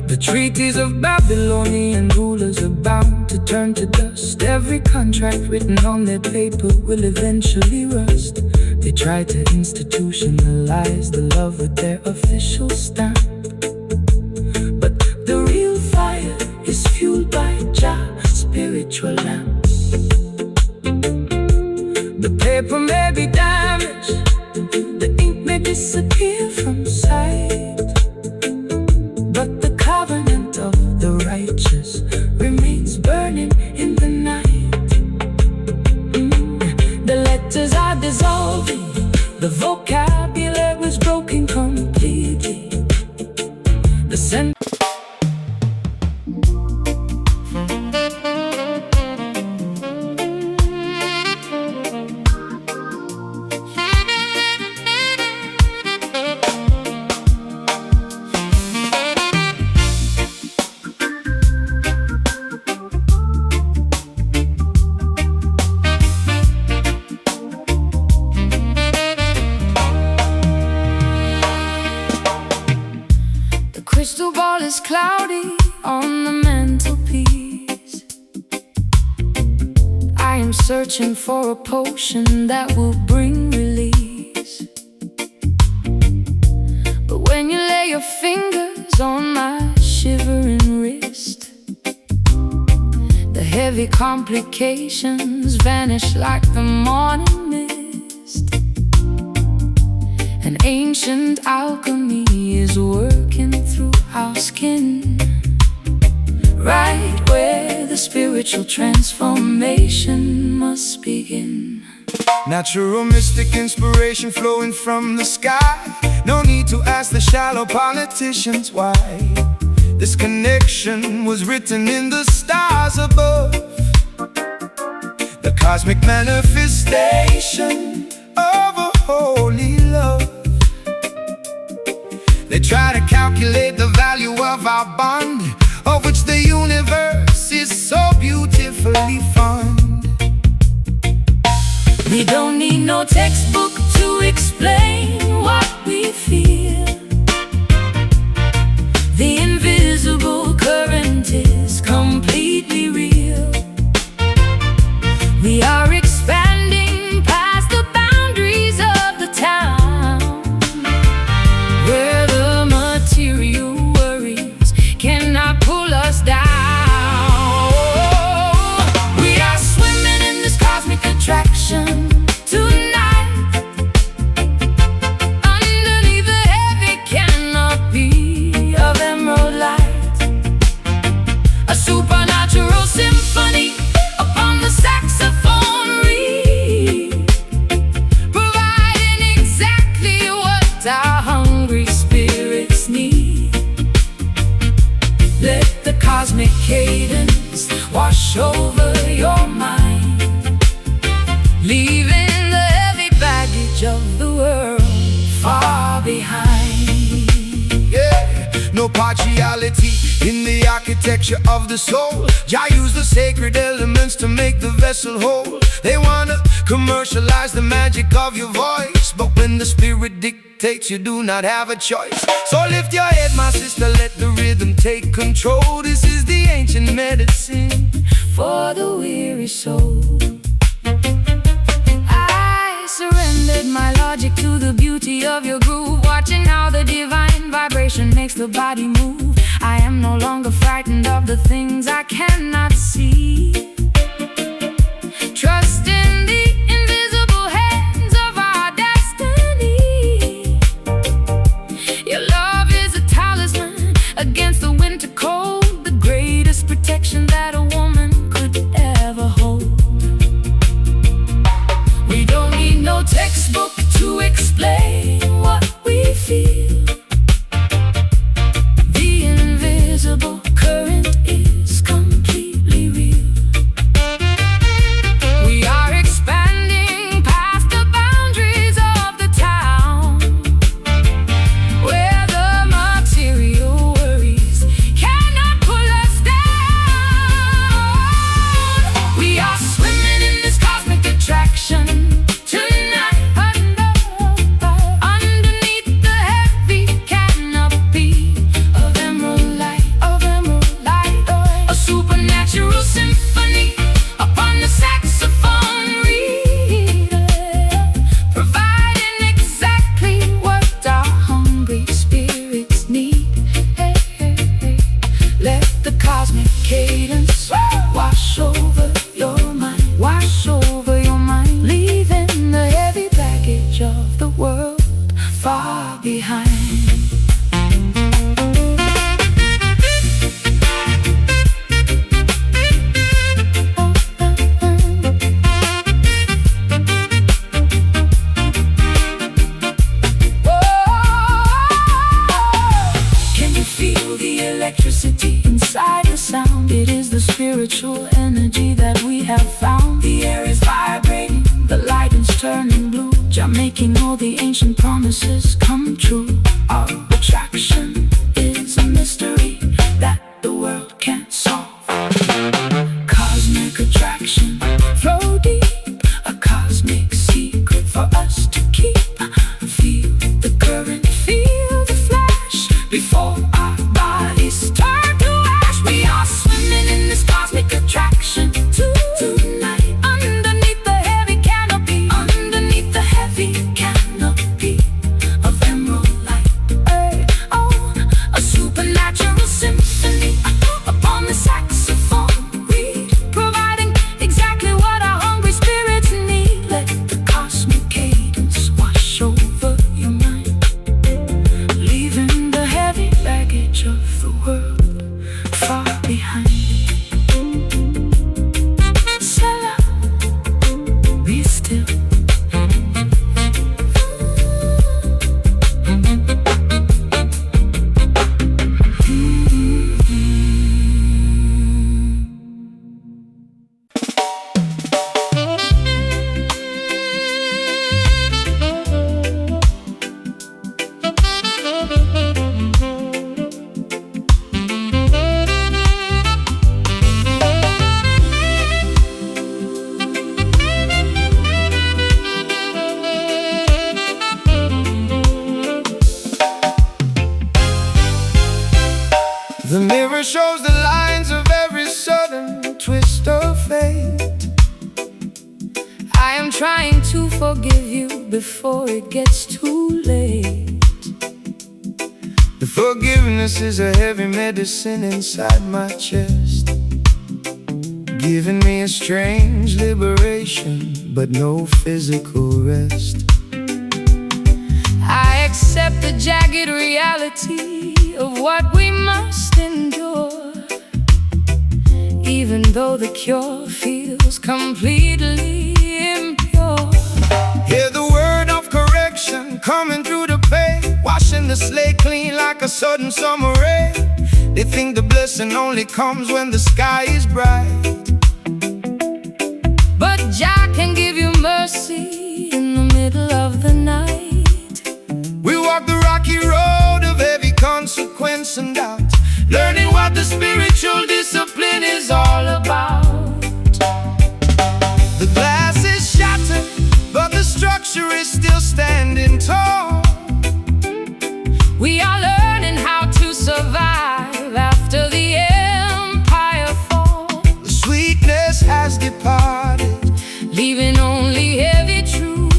The treaties of Babylonian rulers are bound to turn to dust. Every contract written on their paper will eventually rust. They try to institutionalize the love with their official stamp, but the real fire is fueled by Jah's spiritual lamp. The paper may be damaged, the ink may disappear from sight, but the covenant of the righteous remains burning in the night. The letters are dissolving, the vocabulary was broken completely. The crystal ball is cloudy on the mantelpiece. I am searching for a potion that will bring release. But when you lay your fingers on my shivering wrist, the heavy complications vanish like the morning mist. An ancient alchemy is working through our skin, right where the spiritual transformation must begin. Natural mystic inspiration flowing from the sky. No need to ask the shallow politicians why. This connection was written in the stars above, the cosmic manifestation of a holy love. They try to calculate the value of our bond, of which the universe is so beautifully fond. We don't need no textbook to explain what we feel. The invisible current is completely real. We are expanding past the boundaries of the town, where the material worries cannot pull us down. We are swimming in this cosmic attraction tonight, underneath the heavy canopy of emerald light. A supernatural symphony upon the saxophone reed, providing exactly what our hungry spirits need. Let the cosmic cadence wash over your mind, leaving the heavy baggage of the world far behind. Yeah, no partiality in the architecture of the soul. Jah used the sacred elements to make the vessel whole. They wanna commercialize the magic of your voice, but when the spirit dictates, you do not have a choice. So lift your head, my sister, let the rhythm take control. This is the ancient medicine For the weary soul, I surrendered my logic to the beauty of your groove, watching how the divine vibration makes the body move. I am no longer frightened of the things I cannot see. Trust in the invisible hands of our destiny. Your love is a talisman against the winter cold, the greatest protection that a woman could ever hold. We don't need no textbook to explain what we feel. The invisible current is completely real. We are expanding past the boundaries of the town, where the material worries cannot pull behind. Electricity inside the sound. It is the spiritual energy that we have found. The air is vibrating, the light is turning blue, Jah making all the ancient promises come true. Our attraction is a mystery that the world can't solve. Cosmic attraction, flow deep, a cosmic secret for us to keep. Feel the current, feel the flash before our bodies turn to ash. We are swimming in this cosmic attraction tonight, underneath the heavy canopy, underneath the heavy canopy of emerald light. Oh, a supernatural symphony upon the saxophone reed, providing exactly what our hungry spirits need. Let the cosmic cadence wash over your mind, leaving the heavy baggage of the world far behind. Selah, be still. The mirror shows the lines of every sudden twist of fate. I am trying to forgive you before it gets too late. The forgiveness is a heavy medicine inside my chest, giving me a strange liberation, but no physical rest. I accept the jagged reality of what we must endure, even though the cure feels completely impure. Hear the word of correction coming through the pain, washing the slate clean like a sudden summer rain. They think the blessing only comes when the sky is bright, but Jah can give you mercy in the middle of the night. we walk the rocky road of heavy consequence and doubt, learning what the spiritual discipline is all about. The glass is shattered, but the structure is still standing tall. We are learning how to survive after the empire falls. The sweetness has departed, Leaving only heavy truth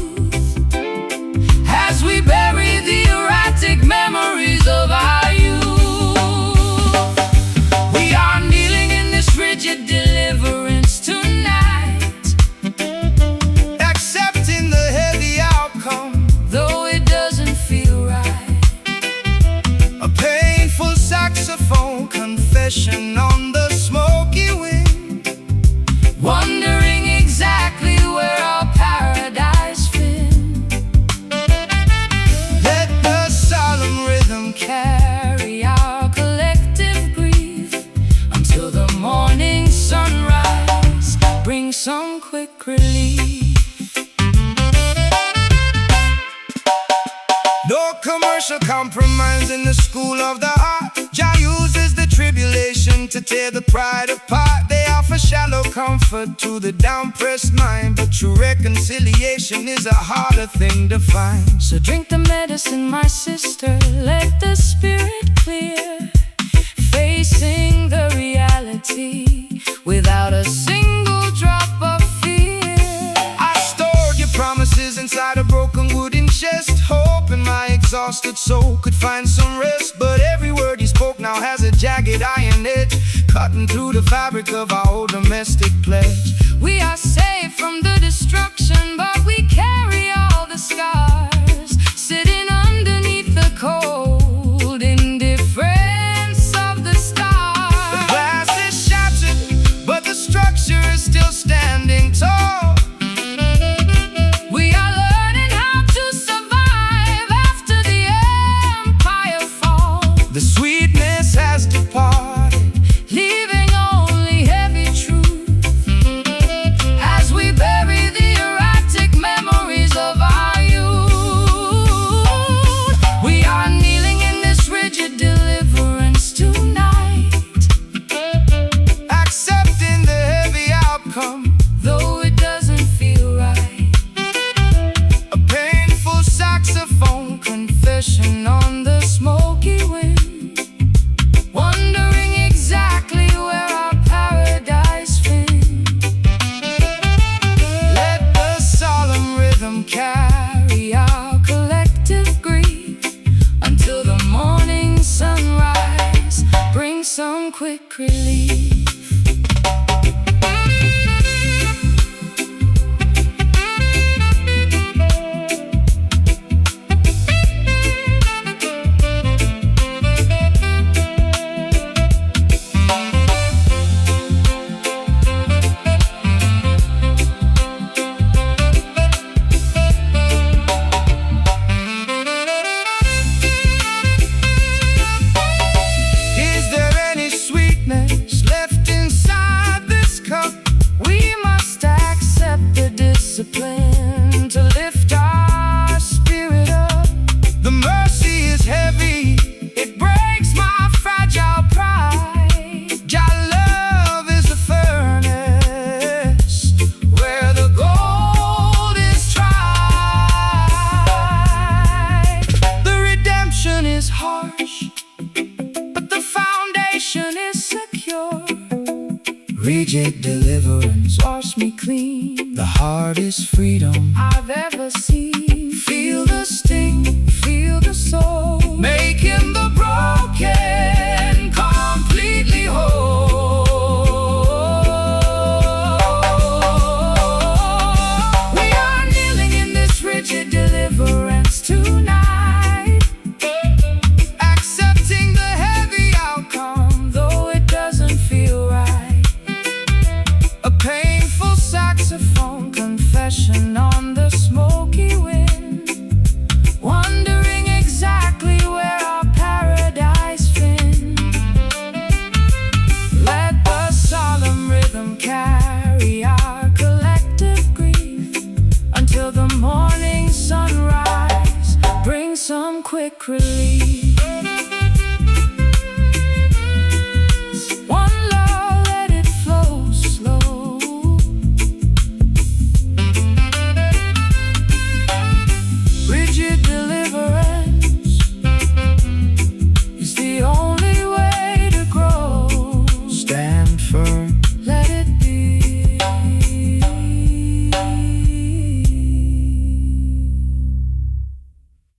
as we bury the erratic memories of our youth. We are kneeling in this rigid deliverance tonight, accepting the heavy outcome, though it doesn't feel right. a painful saxophone confession on the smoky wind, Wondering exactly where our paradise been. let the solemn rhythm Carry our collective grief until the morning sunrise brings some quick relief. no commercial compromise in the school of the heart. Jah uses the tribulation to tear the pride apart. They offer shallow comfort to the down-pressed mind, but true reconciliation is a harder thing to find. So drink the medicine, my sister, let the spirit clear, facing the reality without a single drop of fear. I stored your promises inside a broken wooden chest, hoping my exhausted soul could find some rest. But every word you spoke now has a jagged iron edge, cutting through the fabric of our old domestic pledge. We are safe from the destruction, but we carry all the scars, sitting underneath the impression on the smoky wind, wondering exactly where our paradise fins. Let the solemn rhythm carry our collective grief until the morning sunrise brings some quick relief. Discipline to lift our spirit up. The mercy is heavy, it breaks my fragile pride. Jah love is a furnace where the gold is tried. The redemption is harsh, but the foundation is secure. Rigid deliverance wash me clean. The hardest freedom I've ever seen. Feel